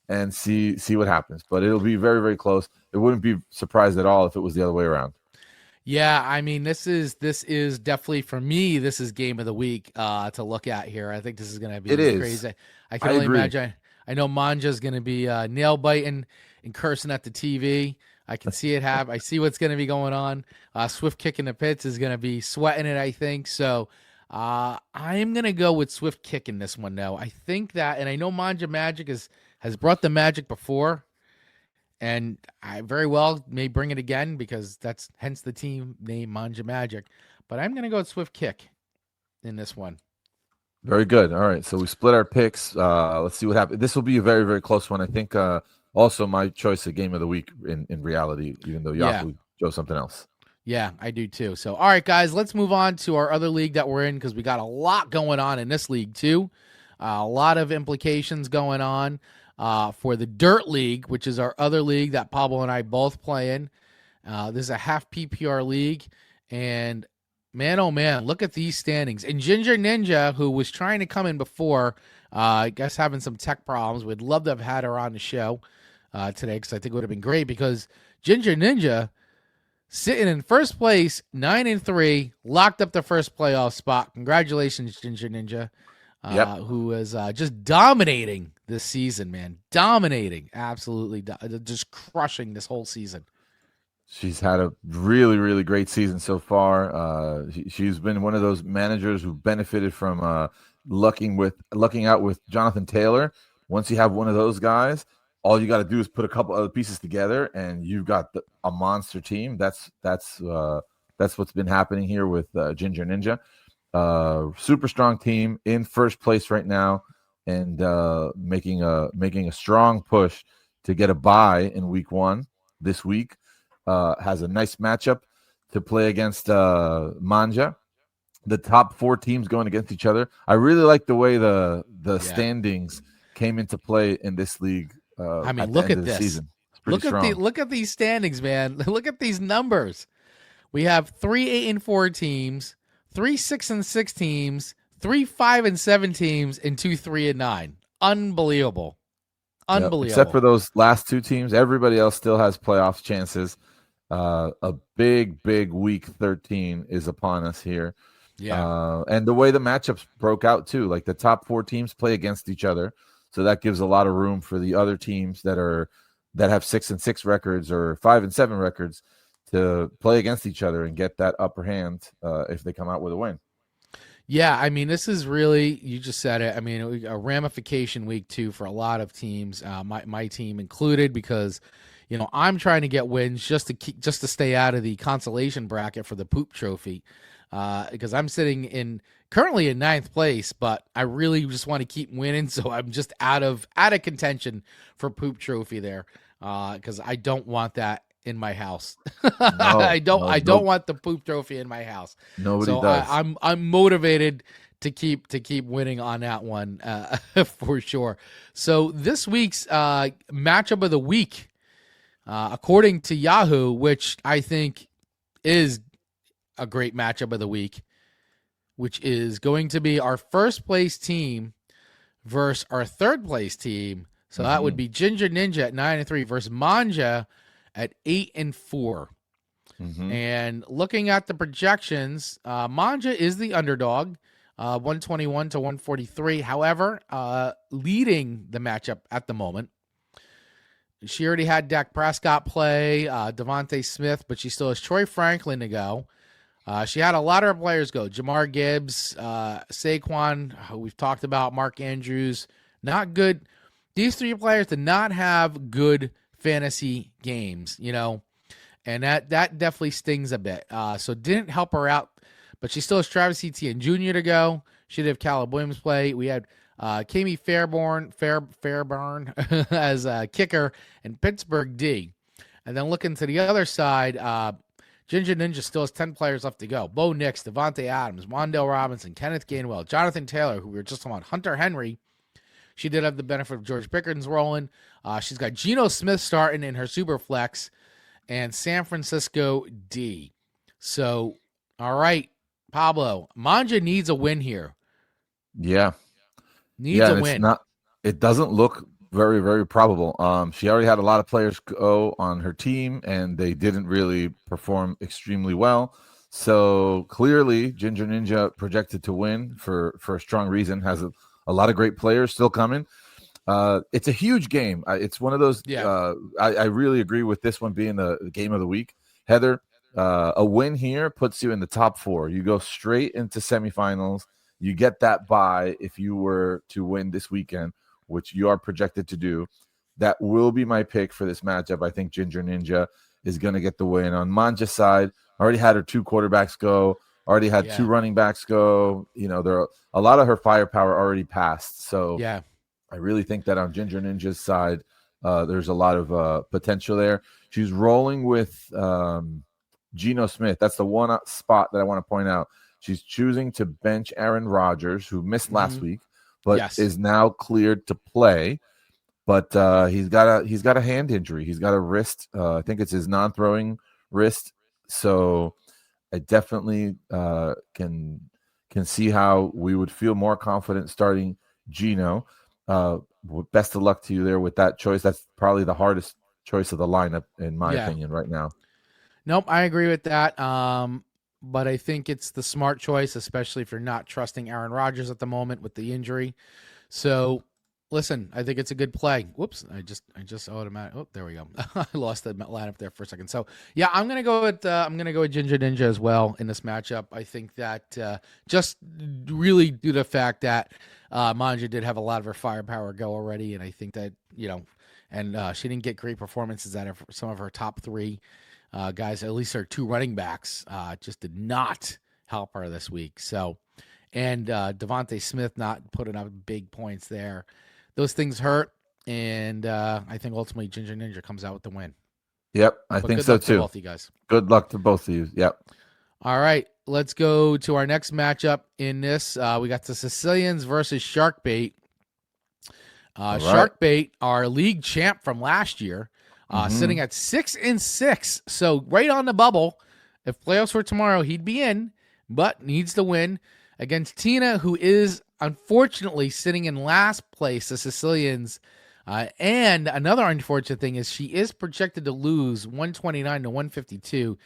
Speaker 2: and see what happens. But it'll be very, very close. It wouldn't be surprised at all if it was the other way around.
Speaker 1: Yeah, I mean, this is definitely, for me, this is game of the week to look at here. I think this is going to be crazy. I can only imagine. I know Manja's going to be nail biting and cursing at the TV. I can see it I see what's going to be going on. Swift kick in the pits is going to be sweating it, I think. So I am going to go with Swift kick in this one, though. I think that, and I know Manja Magic has brought the magic before, and I very well may bring it again because that's hence the team name Manja Magic. But I'm going to go with Swift kick in this one.
Speaker 2: Very good. All right, so we split our picks. Let's see what happens. This will be a very, very close one. I think also my choice of game of the week in reality, even though Yahoo chose something else.
Speaker 1: Yeah, I do too. So, all right, guys, let's move on to our other league that we're in because we got a lot going on in this league too. A lot of implications going on for the Dirt League, which is our other league that Pablo and I both play in. This is a half PPR league, and man, oh man, look at these standings. And Ginger Ninja, who was trying to come in before, I guess having some tech problems. We'd love to have had her on the show today because I think it would have been great because Ginger Ninja sitting in first place, 9-3, locked up the first playoff spot. Congratulations, Ginger Ninja, who is just dominating this season, man. Dominating, absolutely, just crushing this whole season.
Speaker 2: She's had a really, really great season so far. She's been one of those managers who benefited from lucking out with Jonathan Taylor. Once you have one of those guys, all you got to do is put a couple other pieces together, and you've got a monster team. That's what's been happening here with Ginger Ninja. Super strong team in first place right now, and making a strong push to get a bye in week 1 this week. Has a nice matchup to play against Manja. The top 4 teams going against each other. I really like the way the standings came into play in this league.
Speaker 1: I mean, look at this.
Speaker 2: Season.
Speaker 1: Look at these standings, man. Look at these numbers. We have 3 8-4 teams, 3 6-6 teams, 3 5-7 teams, and 2 3-9. Unbelievable. Unbelievable.
Speaker 2: Yep. Except for those last 2 teams, everybody else still has playoff chances. A big week 13 is upon us here.
Speaker 1: Yeah.
Speaker 2: And the way the matchups broke out too, like the top 4 teams play against each other, so that gives a lot of room for the other teams that have 6-6 records or 5-7 records to play against each other and get that upper hand if they come out with a win.
Speaker 1: Yeah, I mean, this is really, you just said it. I mean, a ramification week 2 for a lot of teams, my team included, because I'm trying to get wins just to stay out of the consolation bracket for the poop trophy, because I'm sitting currently in 9th place, but I really just want to keep winning, so I'm just out of contention for poop trophy there, because I don't want that in my house. I don't want the poop trophy in my house.
Speaker 2: Nobody does.
Speaker 1: I'm motivated to keep winning on that one for sure. So this week's matchup of the week, according to Yahoo, which I think is a great matchup of the week, which is going to be our first place team versus our third place team. So that would be Ginger Ninja at 9-3 versus Manja at 8-4. And looking at the projections, Manja is the underdog, 121 to 143. However, leading the matchup at the moment. She already had Dak Prescott play, Devontae Smith, but she still has Troy Franklin to go. She had a lot of her players go. Jamar Gibbs, Saquon, who we've talked about, Mark Andrews. Not good. These 3 players did not have good fantasy games, and that definitely stings a bit. So didn't help her out, but she still has Travis Etienne Jr. to go. She did have Caleb Williams play. We had Kami Fairbairn as a kicker and Pittsburgh D. And then looking to the other side, Ginger Ninja still has 10 players left to go. Bo Nix, Devontae Adams, Wandale Robinson, Kenneth Gainwell, Jonathan Taylor, who we were just on, Hunter Henry. She did have the benefit of George Pickens rolling. She's got Geno Smith starting in her super flex and San Francisco D. So, all right, Pablo, Manja needs a win here.
Speaker 2: Yeah.
Speaker 1: Needs a win.
Speaker 2: It doesn't look very, very probable. She already had a lot of players go on her team, and they didn't really perform extremely well. So clearly, Ginger Ninja projected to win for a strong reason. Has a lot of great players still coming. It's a huge game. It's one of those.
Speaker 1: Yeah.
Speaker 2: I really agree with this one being the game of the week. Heather, a win here puts you in the top 4. You go straight into semifinals. You get that bye if you were to win this weekend, which you are projected to do. That will be my pick for this matchup. I think Ginger Ninja is going to get the win. On Manja's side, already had her 2 quarterbacks go, already had 2 running backs go. There are a lot of her firepower already passed. So
Speaker 1: yeah,
Speaker 2: I really think that on Ginger Ninja's side, there's a lot of potential there. She's rolling with Geno Smith. That's the one spot that I want to point out. She's choosing to bench Aaron Rodgers, who missed last week, but is now cleared to play. But he's got a hand injury. He's got a wrist. I think it's his non-throwing wrist. So I definitely can see how we would feel more confident starting Geno. Best of luck to you there with that choice. That's probably the hardest choice of the lineup, in my opinion, right now.
Speaker 1: Nope, I agree with that. But I think it's the smart choice, especially if you're not trusting Aaron Rodgers at the moment with the injury. So Listen, I think it's a good play. Whoops, I just automatic. Oh, there we go. I lost the lineup there for a second. So yeah, I'm gonna go with Ginger Ninja as well in this matchup. I think that just really due to the fact that Manja did have a lot of her firepower go already, and I think that and she didn't get great performances out of some of her top three guys. At least her two running backs just did not help her this week. So, and Devontae Smith not putting up big points there. Those things hurt, and I think ultimately Ginger Ninja comes out with the win.
Speaker 2: Yep, I think so too.
Speaker 1: Both you guys.
Speaker 2: Good luck to both of you. Yep.
Speaker 1: All right, let's go to our next matchup in this. We got the Sicilians versus Sharkbait. Sharkbait, our league champ from last year, sitting at 6-6, so right on the bubble. If playoffs were tomorrow, he'd be in, but needs to win against Tina, who is unfortunately sitting in last place, the Sicilians. And another unfortunate thing is she is projected to lose 129 to 152.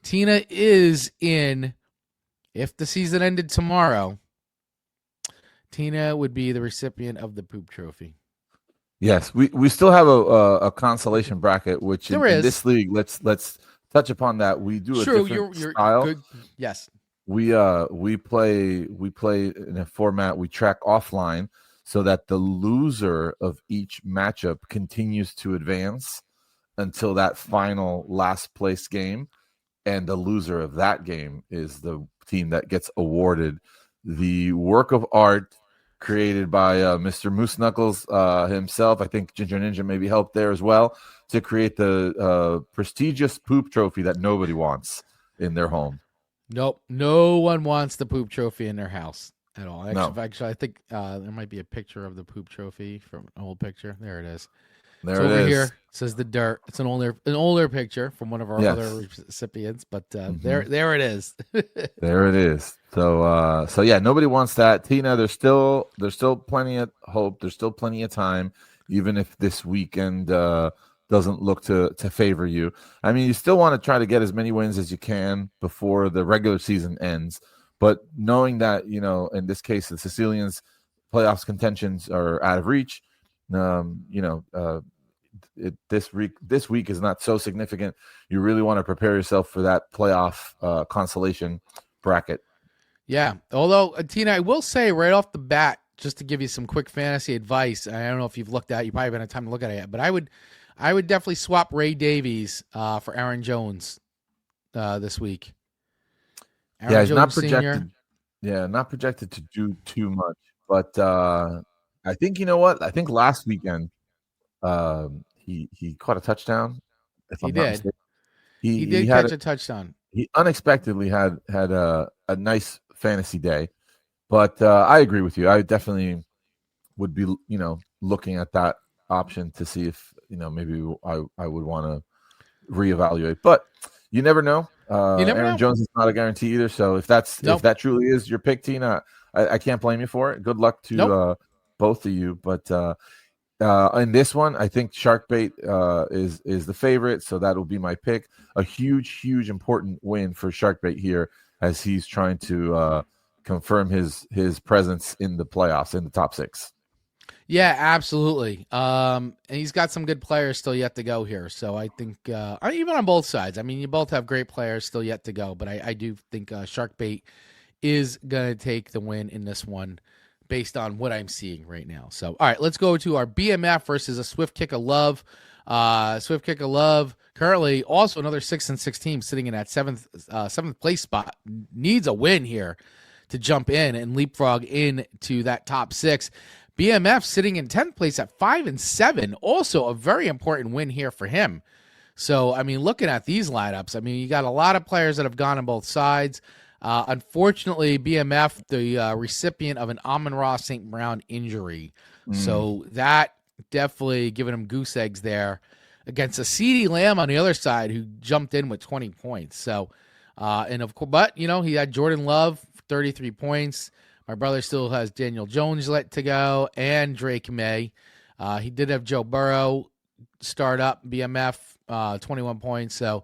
Speaker 1: Tina is in, if the season ended tomorrow, Tina would be the recipient of the poop trophy.
Speaker 2: Yes, we still have a consolation bracket, which in this league, let's touch upon that. We do a different style.
Speaker 1: Good. Yes.
Speaker 2: We play in a format we track offline so that the loser of each matchup continues to advance until that final last place game, and the loser of that game is the team that gets awarded the work of art created by Mr. Moose Knuckles himself. I think Ginger Ninja maybe helped there as well to create the prestigious poop trophy that nobody wants in their home.
Speaker 1: Nope. No one wants the poop trophy in their house at all. Actually, I think there might be a picture of the poop trophy from an old picture. There it is.
Speaker 2: There it is.
Speaker 1: Here. It says the dirt. It's an older picture from one of our other recipients, but there it is.
Speaker 2: There it is. So yeah, nobody wants that. Tina, there's still plenty of hope. There's still plenty of time, even if this weekend doesn't look to favor you. I mean, you still want to try to get as many wins as you can before the regular season ends. But knowing that, in this case, the Sicilians' playoffs contentions are out of reach, this week is not so significant. You really want to prepare yourself for that playoff consolation bracket.
Speaker 1: Yeah. Although, Tina, I will say right off the bat, just to give you some quick fantasy advice, I don't know if you've looked at it, you probably haven't had time to look at it yet, but I would definitely swap Ray Davies for Aaron Jones this week.
Speaker 2: He's not projected. Yeah, not projected to do too much. But I think, I think last weekend he caught a touchdown.
Speaker 1: He did. He did catch a touchdown.
Speaker 2: He unexpectedly had a nice fantasy day. But I agree with you. I definitely would be, looking at that option to see if, maybe I would want to reevaluate. But you never know. Aaron Jones is not a guarantee either. So if that truly is your pick, Tina, I can't blame you for it. Good luck to both of you. But in this one, I think Sharkbait is the favorite. So that will be my pick. A huge, important win for Sharkbait here as he's trying to confirm his presence in the playoffs, in the top 6.
Speaker 1: Yeah, absolutely. And he's got some good players still yet to go here. So I think even on both sides, I mean, you both have great players still yet to go. But I do think Sharkbait is going to take the win in this one based on what I'm seeing right now. So, all right, let's go to our BMF versus a Swift Kick of Love. Swift Kick of Love, currently also another 6-6 team sitting in that seventh place spot. Needs a win here to jump in and leapfrog into that top 6. BMF sitting in 10th place at 5-7. Also a very important win here for him. So, I mean, looking at these lineups, I mean, you got a lot of players that have gone on both sides. Unfortunately, BMF, the recipient of an Amon-Ra St. Brown injury. So that definitely giving him goose eggs there against a CeeDee Lamb on the other side who jumped in with 20 points. So, and of course, but, he had Jordan Love, 33 points. My brother still has Daniel Jones let to go and Drake May. He did have Joe Burrow start up BMF, 21 points. So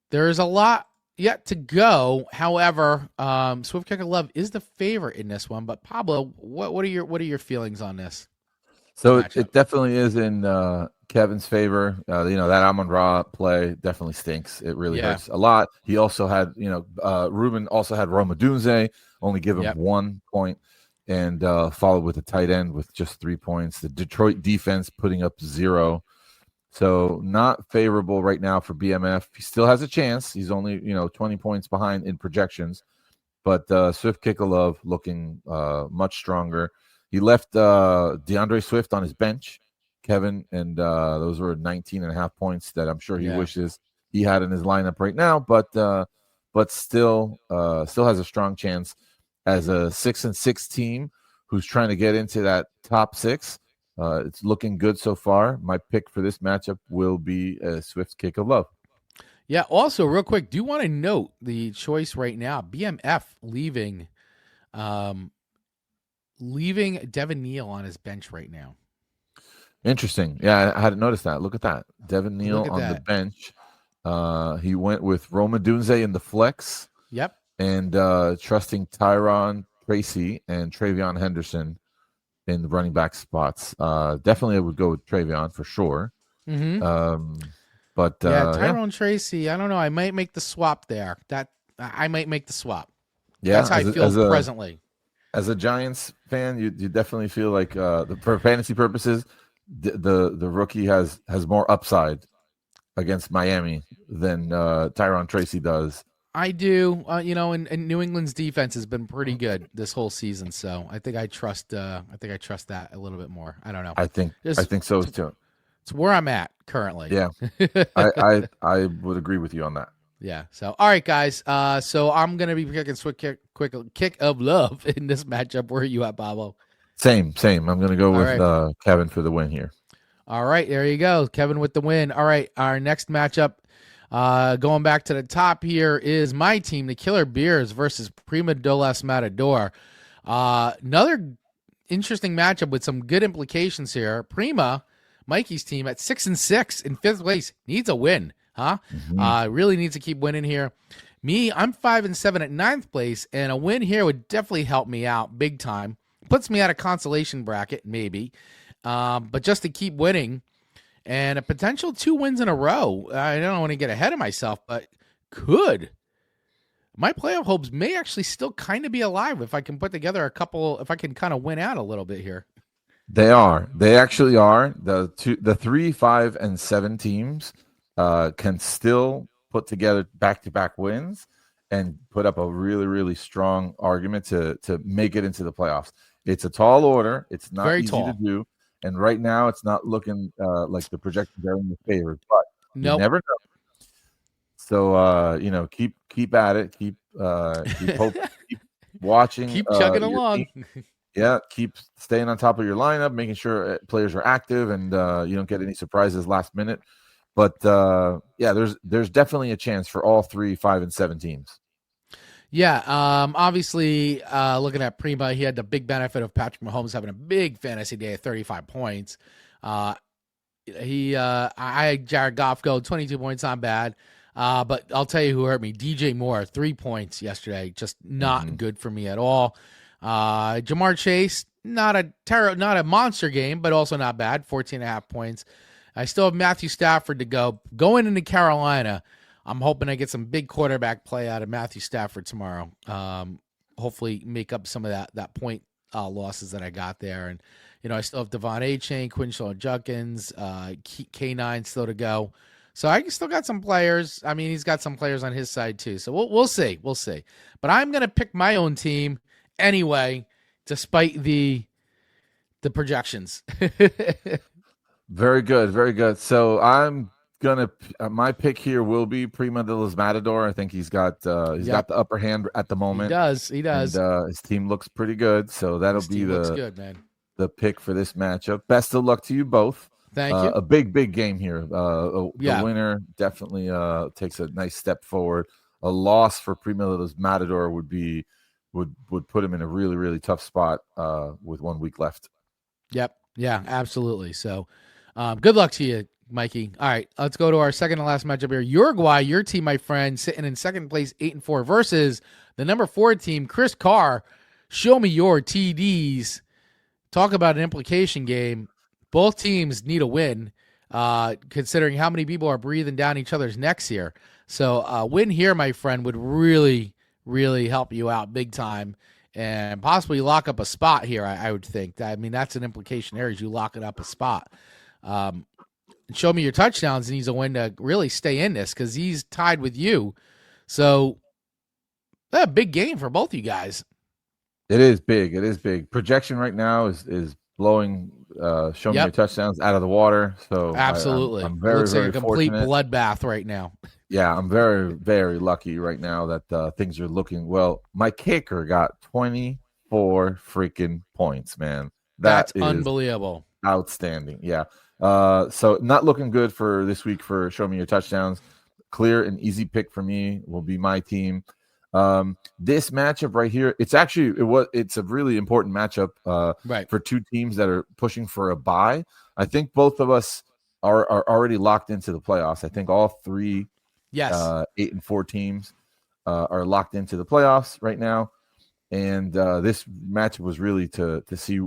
Speaker 1: there's a lot yet to go. However, Swift Kick of Love is the favorite in this one. But Pablo, what are your feelings on this?
Speaker 2: So
Speaker 1: matchup.
Speaker 2: it definitely is in Kevin's favor. That Amon Ra play definitely stinks. It really
Speaker 1: Yeah.
Speaker 2: hurts a lot. He also had, Ruben also had Roma Dunze, only give him
Speaker 1: Yep.
Speaker 2: 1 point, and followed with a tight end with just 3 points. The Detroit defense putting up 0. So not favorable right now for BMF. He still has a chance. He's only 20 points behind in projections, but Swift Kikalove looking much stronger. He left DeAndre Swift on his bench, Kevin, and those were 19 and a half points that I'm sure he wishes he had in his lineup right now, but still has a strong chance as a 6-6 team who's trying to get into that top 6. It's looking good so far. My pick for this matchup will be a Swift Kick of Love.
Speaker 1: Yeah. Also, real quick, do you want to note the choice right now? BMF leaving Devin Neal on his bench right now.
Speaker 2: Interesting. Yeah, I hadn't noticed that. Look at that. Devin Neal on the bench. He went with Roma Dunze in the flex.
Speaker 1: Yep.
Speaker 2: And trusting Tyron Tracy and Travion Henderson in the running back spots. Definitely I would go with Travion for sure.
Speaker 1: Mm-hmm.
Speaker 2: But
Speaker 1: Tyrone Tracy, I don't know. I might make the swap there. I might make the swap.
Speaker 2: Yeah,
Speaker 1: that's how I feel presently.
Speaker 2: As a Giants fan, you definitely feel like for fantasy purposes, the rookie has more upside against Miami than Tyron Tracy does.
Speaker 1: I do. And New England's defense has been pretty good this whole season, so I think I trust that a little bit more. I don't know.
Speaker 2: I think so too.
Speaker 1: It's where I'm at currently.
Speaker 2: Yeah, I would agree with you on that.
Speaker 1: Yeah. So, all right, guys. So I'm gonna be picking quick kick of love in this matchup. Where are you at, Bobo?
Speaker 2: Same. I'm gonna go with Kevin for the win here.
Speaker 1: All right, there you go, Kevin with the win. All right, our next matchup, going back to the top here, is my team, the Killer Bears versus Prima de los Matador. Another interesting matchup with some good implications here. Prima, Mikey's team, at 6-6 in 5th place, needs a win. Really needs to keep winning here. Me, I'm 5-7 at 9th place, and a win here would definitely help me out big time. Puts me at a consolation bracket, maybe. But just to keep winning, and a potential 2 wins in a row. I don't want to get ahead of myself, but my playoff hopes may actually still kind of be alive if I can put together if I can kind of win out a little bit here.
Speaker 2: They actually are. The 3, 5, and 7 teams can still put together back-to-back wins and put up a really, really strong argument to make it into the playoffs. It's a tall order. It's not
Speaker 1: very
Speaker 2: easy
Speaker 1: tall
Speaker 2: to do. And right now, it's not looking like the projections are in your favor. But you never know. So keep at it. Keep watching.
Speaker 1: Keep chugging along.
Speaker 2: Yeah, keep staying on top of your lineup, making sure players are active, and you don't get any surprises last minute. But there's definitely a chance for all 3, 5, and 7 teams.
Speaker 1: Yeah, obviously, looking at Prima, he had the big benefit of Patrick Mahomes having a big fantasy day at 35 points. I had Jared Goff go 22 points, not bad. But I'll tell you who hurt me. DJ Moore, 3 points yesterday, just not good for me at all. Jamar Chase, not a monster game, but also not bad, 14.5 points. I still have Matthew Stafford to go. Going into Carolina, I'm hoping I get some big quarterback play out of Matthew Stafford tomorrow. Hopefully make up some of that point losses that I got there. And, I still have Devon A-Chain, Quinshon Judkins, K9 still to go. So I still got some players. I mean, he's got some players on his side too. So we'll see. We'll see. But I'm going to pick my own team anyway, despite the projections.
Speaker 2: Very good. Very good. So I'm gonna my pick here will be Prima de los Matador. I think he's got got the upper hand at the moment.
Speaker 1: He does.
Speaker 2: And, his team looks pretty good, so that'll be the pick for this matchup. Best of luck to you both.
Speaker 1: Thank you.
Speaker 2: A big game here. The winner definitely takes a nice step forward. A loss for Prima de los Matador would put him in a really, really tough spot with 1 week left.
Speaker 1: Yep. Yeah, absolutely. So good luck to you, Mikey. All right, let's go to our second to last matchup here. Uruguay, your team, my friend, sitting in second place, 8-4, versus the number 4 team, Chris Carr. Show me your TDs. Talk about an implication game. both teams need a win, considering how many people are breathing down each other's necks here. So a win here, my friend, would really, really help you out big time and possibly lock up a spot here, I would think. I mean, that's an implication there is you locking up a spot. Show me your touchdowns and he's a win to really stay in this because he's tied with you. So a big game for both you guys.
Speaker 2: It is big. It is big. Projection right now is blowing show me your touchdowns out of the water. So
Speaker 1: absolutely.
Speaker 2: I'm very,
Speaker 1: it looks
Speaker 2: very
Speaker 1: like a complete
Speaker 2: fortunate.
Speaker 1: bloodbath right now.
Speaker 2: Yeah, I'm very, very lucky right now that things are looking well. My kicker got 24 freaking points, man.
Speaker 1: That's
Speaker 2: is
Speaker 1: unbelievable.
Speaker 2: Outstanding. Yeah. So not looking good for this week for show me your touchdowns. Clear and easy pick for me will be my team. This matchup right here, it's a really important matchup for two teams that are pushing for a bye. I think both of us are already locked into the playoffs. I think all three 8-4 teams are locked into the playoffs right now. And this matchup was really to see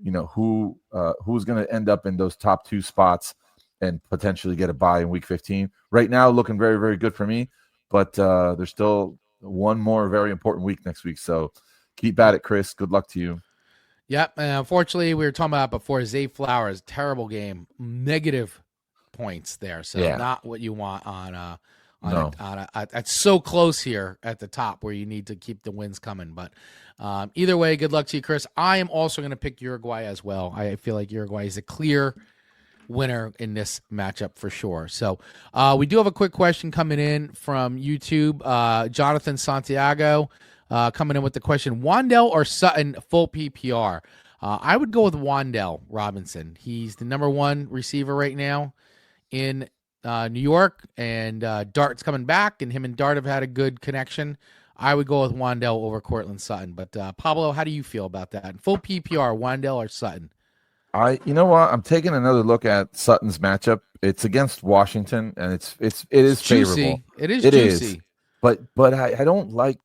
Speaker 2: who's going to end up in those top two spots and potentially get a bye in week 15. Right now, looking very, very good for me, but there's still one more very important week next week. So keep at it, Chris. Good luck to you.
Speaker 1: Yep. And unfortunately, we were talking about before, Zay Flowers, terrible game, negative points there. So not what you want on it's so close here at the top where you need to keep the wins coming. But either way, good luck to you, Chris. I am also going to pick Uruguay as well. I feel like Uruguay is a clear winner in this matchup for sure. So we do have a quick question coming in from YouTube. Jonathan Santiago coming in with the question, Wan'Dale or Sutton full PPR? I would go with Wan'Dale Robinson. He's the number one receiver right now in New York, and Dart's coming back, and him and Dart have had a good connection. I would go with Wan'Dale over Cortland Sutton. But Pablo, how do you feel about that? Full PPR, Wan'Dale or Sutton?
Speaker 2: You know what? I'm taking another look at Sutton's matchup. It's against Washington, and it is favorable.
Speaker 1: It is juicy.
Speaker 2: But I don't like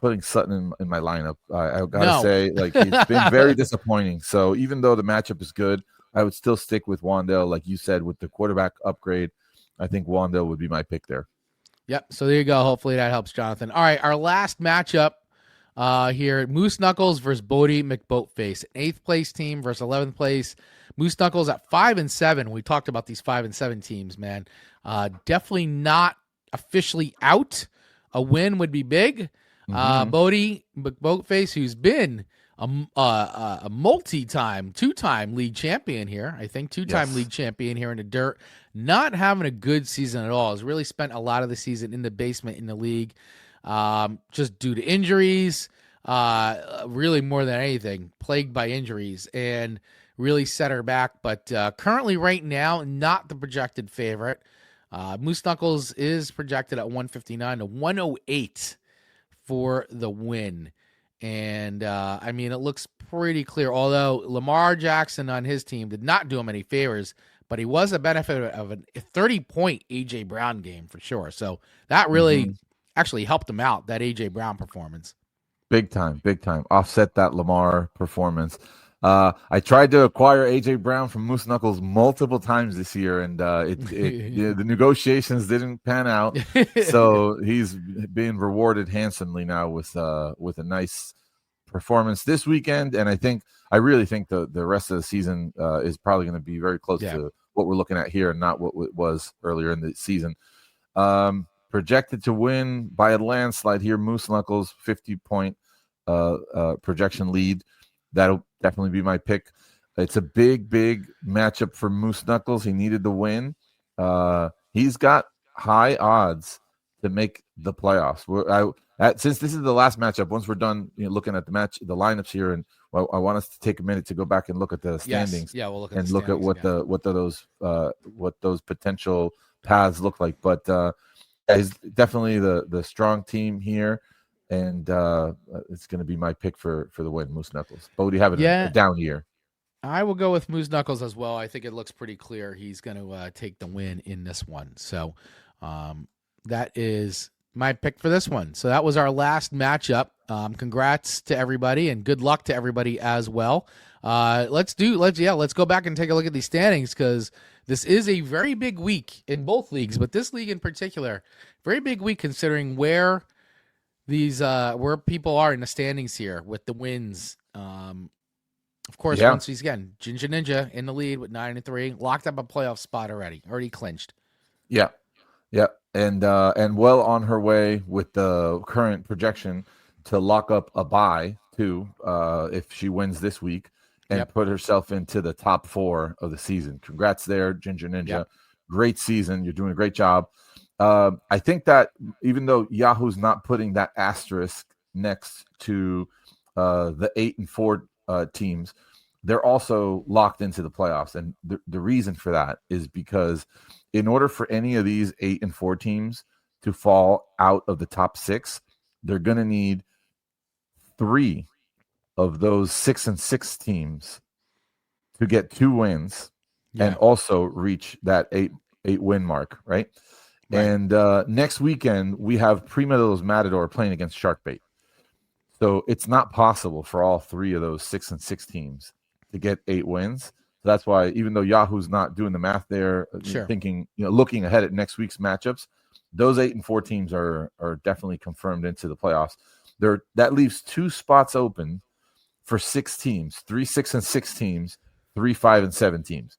Speaker 2: putting Sutton in my lineup. I gotta say, it's been very disappointing. So even though the matchup is good, I would still stick with Wan'Dale, like you said, with the quarterback upgrade. I think Wan'Dale would be my pick there.
Speaker 1: Yep. So there you go. Hopefully that helps, Jonathan. All right, our last matchup here: Moose Knuckles versus Bodie McBoatface, 8th place team versus 11th place. Moose Knuckles at 5-7. We talked about these 5-7 teams, man. Definitely not officially out. A win would be big. Bodie McBoatface, who's been a multi-time, 2-time league champion here. I think 2-time league champion here in the dirt. Not having a good season at all. Has really spent a lot of the season in the basement in the league, just due to injuries. Really more than anything, plagued by injuries, and really set her back. But currently, right now, not the projected favorite. Moose Knuckles is projected at 159 to 108 for the win. And, I mean, it looks pretty clear, although Lamar Jackson on his team did not do him any favors, but he was a benefit of a 30-point A.J. Brown game for sure. So that really actually helped him out, that A.J. Brown performance. Big time.
Speaker 2: Offset that Lamar performance. I tried to acquire A.J. Brown from Moose Knuckles multiple times this year, and the negotiations didn't pan out. So he's being rewarded handsomely now with a nice performance this weekend. And I really think the rest of the season is probably going to be very close to what we're looking at here and not what it was earlier in the season. Projected to win by a landslide here, Moose Knuckles, 50-point projection lead. That'll definitely be my pick. It's a big matchup for Moose Knuckles. He needed the win. He's got high odds to make the playoffs. Since this is the last matchup, once we're done looking at the lineups here, and I want us to take a minute to go back and look at the standings.
Speaker 1: Yeah, we'll look at
Speaker 2: and look at what those potential paths look like. But he's definitely the strong team here. And it's going to be my pick for the win, Moose Knuckles. Bodie having a down year.
Speaker 1: I will go with Moose Knuckles as well. I think it looks pretty clear he's going to take the win in this one. So that is my pick for this one. So that was our last matchup. Congrats to everybody and good luck to everybody as well. Let's go back and take a look at these standings, because this is a very big week in both leagues, but this league in particular, very big week considering where where people are in the standings here with the wins. Of course, once again, Ginger Ninja in the lead with 9-3, locked up a playoff spot already clinched.
Speaker 2: Yeah, and well on her way with the current projection to lock up a bye too, if she wins this week and put herself into the top 4 of the season. Congrats there, Ginger Ninja. Yep. Great season. You're doing a great job. I think that even though Yahoo's not putting that asterisk next to the 8-4 teams, they're also locked into the playoffs. And the reason for that is because in order for any of these 8-4 teams to fall out of the top 6, they're going to need 3 of those 6-6 teams to get 2 wins and also reach that 8 win mark, right? And next weekend, we have Prima de los Matador playing against Sharkbait. So it's not possible for all 3 of those 6-6 teams to get 8 wins. So that's why, even though Yahoo's not doing the math there, thinking, looking ahead at next week's matchups, those 8-4 teams are definitely confirmed into the playoffs. That leaves 2 spots open for 6 teams, 3 6-6 teams, 3 5-7 teams.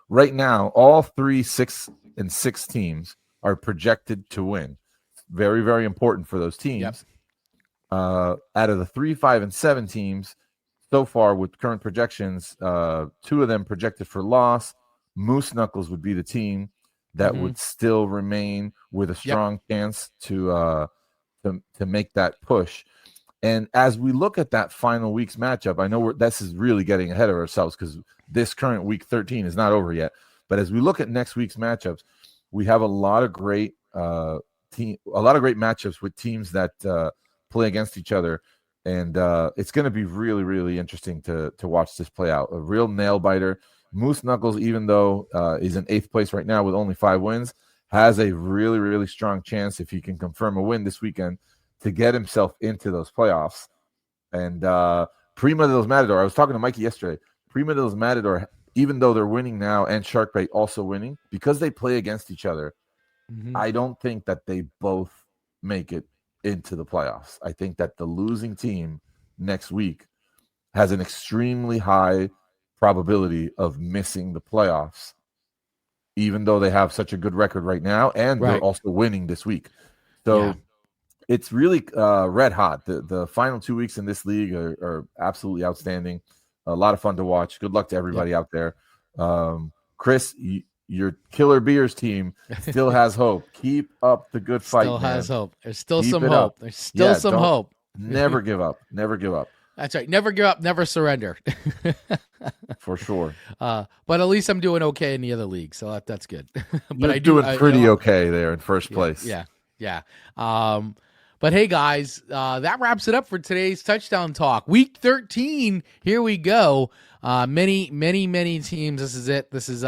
Speaker 2: Right now, all 3 6-6 teams are projected to win. Very, very important for those teams.
Speaker 1: Yep.
Speaker 2: Out of the 3 5-7 teams so far with current projections, 2 of them projected for loss. Moose Knuckles would be the team that would still remain with a strong chance to make that push. And as we look at that final week's matchup, I know this is really getting ahead of ourselves because this current week 13 is not over yet. But as we look at next week's matchups, we have a lot of great matchups with teams that play against each other, and it's going to be really, really interesting to watch this play out. A real nail biter. Moose Knuckles, even though he's in 8th place right now with only 5 wins, has a really, really strong chance, if he can confirm a win this weekend, to get himself into those playoffs. And Prima de los Matador, I was talking to Mikey yesterday. Prima de los Matador, even though they're winning now and Sharkbait also winning, because they play against each other, I don't think that they both make it into the playoffs. I think that the losing team next week has an extremely high probability of missing the playoffs, even though they have such a good record right now, and they're also winning this week. So it's really red hot. The final 2 weeks in this league are absolutely outstanding. A lot of fun to watch. Good luck to everybody out there. Chris, your Killer Beers team still has hope. Keep up the good fight.
Speaker 1: Still
Speaker 2: man.
Speaker 1: has hope. There's still some hope. There's still some hope.
Speaker 2: Never give up. Never give up.
Speaker 1: That's right. Never give up. Never surrender.
Speaker 2: For sure.
Speaker 1: But at least I'm doing okay in the other league, so that's good. But
Speaker 2: You're doing pretty okay there in first place.
Speaker 1: Yeah. But hey, guys, that wraps it up for today's Touchdown Talk. Week 13, here we go. Many teams. This is it. This is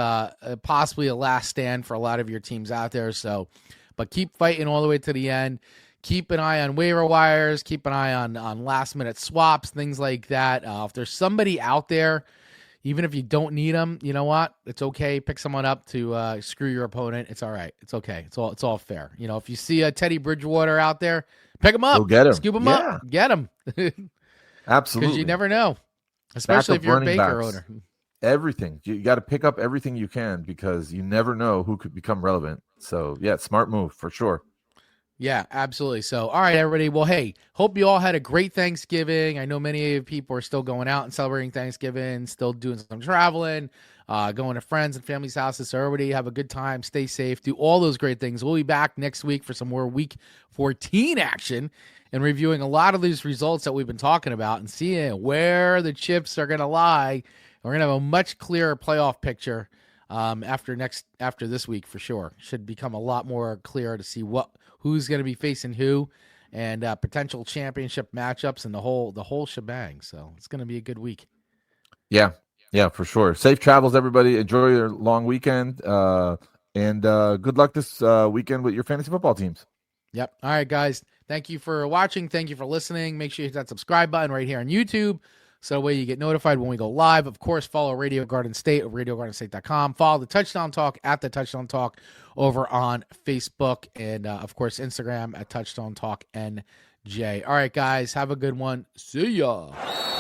Speaker 1: possibly a last stand for a lot of your teams out there. So, but keep fighting all the way to the end. Keep an eye on waiver wires. Keep an eye on last minute swaps, things like that. If there's somebody out there, even if you don't need them, you know what? It's okay. Pick someone up to screw your opponent. It's all right. It's okay. It's all fair. If you see a Teddy Bridgewater out there, pick him up.
Speaker 2: Go get him.
Speaker 1: Scoop him up. Get him.
Speaker 2: Absolutely.
Speaker 1: Because you never know, especially if you're a Baker owner.
Speaker 2: Everything. You got to pick up everything you can because you never know who could become relevant. So, smart move for sure.
Speaker 1: Yeah, absolutely. So, all right, everybody. Well, hey, hope you all had a great Thanksgiving. I know many people are still going out and celebrating Thanksgiving, still doing some traveling, going to friends and family's houses. So everybody have a good time, stay safe, do all those great things. We'll be back next week for some more Week 14 action and reviewing a lot of these results that we've been talking about and seeing where the chips are going to lie. We're going to have a much clearer playoff picture after this week for sure. Should become a lot more clear to see who's going to be facing who, and potential championship matchups and the whole shebang. So it's going to be a good week.
Speaker 2: Yeah, for sure. Safe travels, everybody. Enjoy your long weekend, and good luck this weekend with your fantasy football teams.
Speaker 1: Yep. All right, guys. Thank you for watching. Thank you for listening. Make sure you hit that subscribe button right here on YouTube So that way you get notified when we go live. Of course, follow Radio Garden State at RadioGardenState.com. Follow the Touchdown Talk at the Touchdown Talk over on Facebook. And, of course, Instagram at Touchdown Talk NJ. All right, guys. Have a good one. See ya.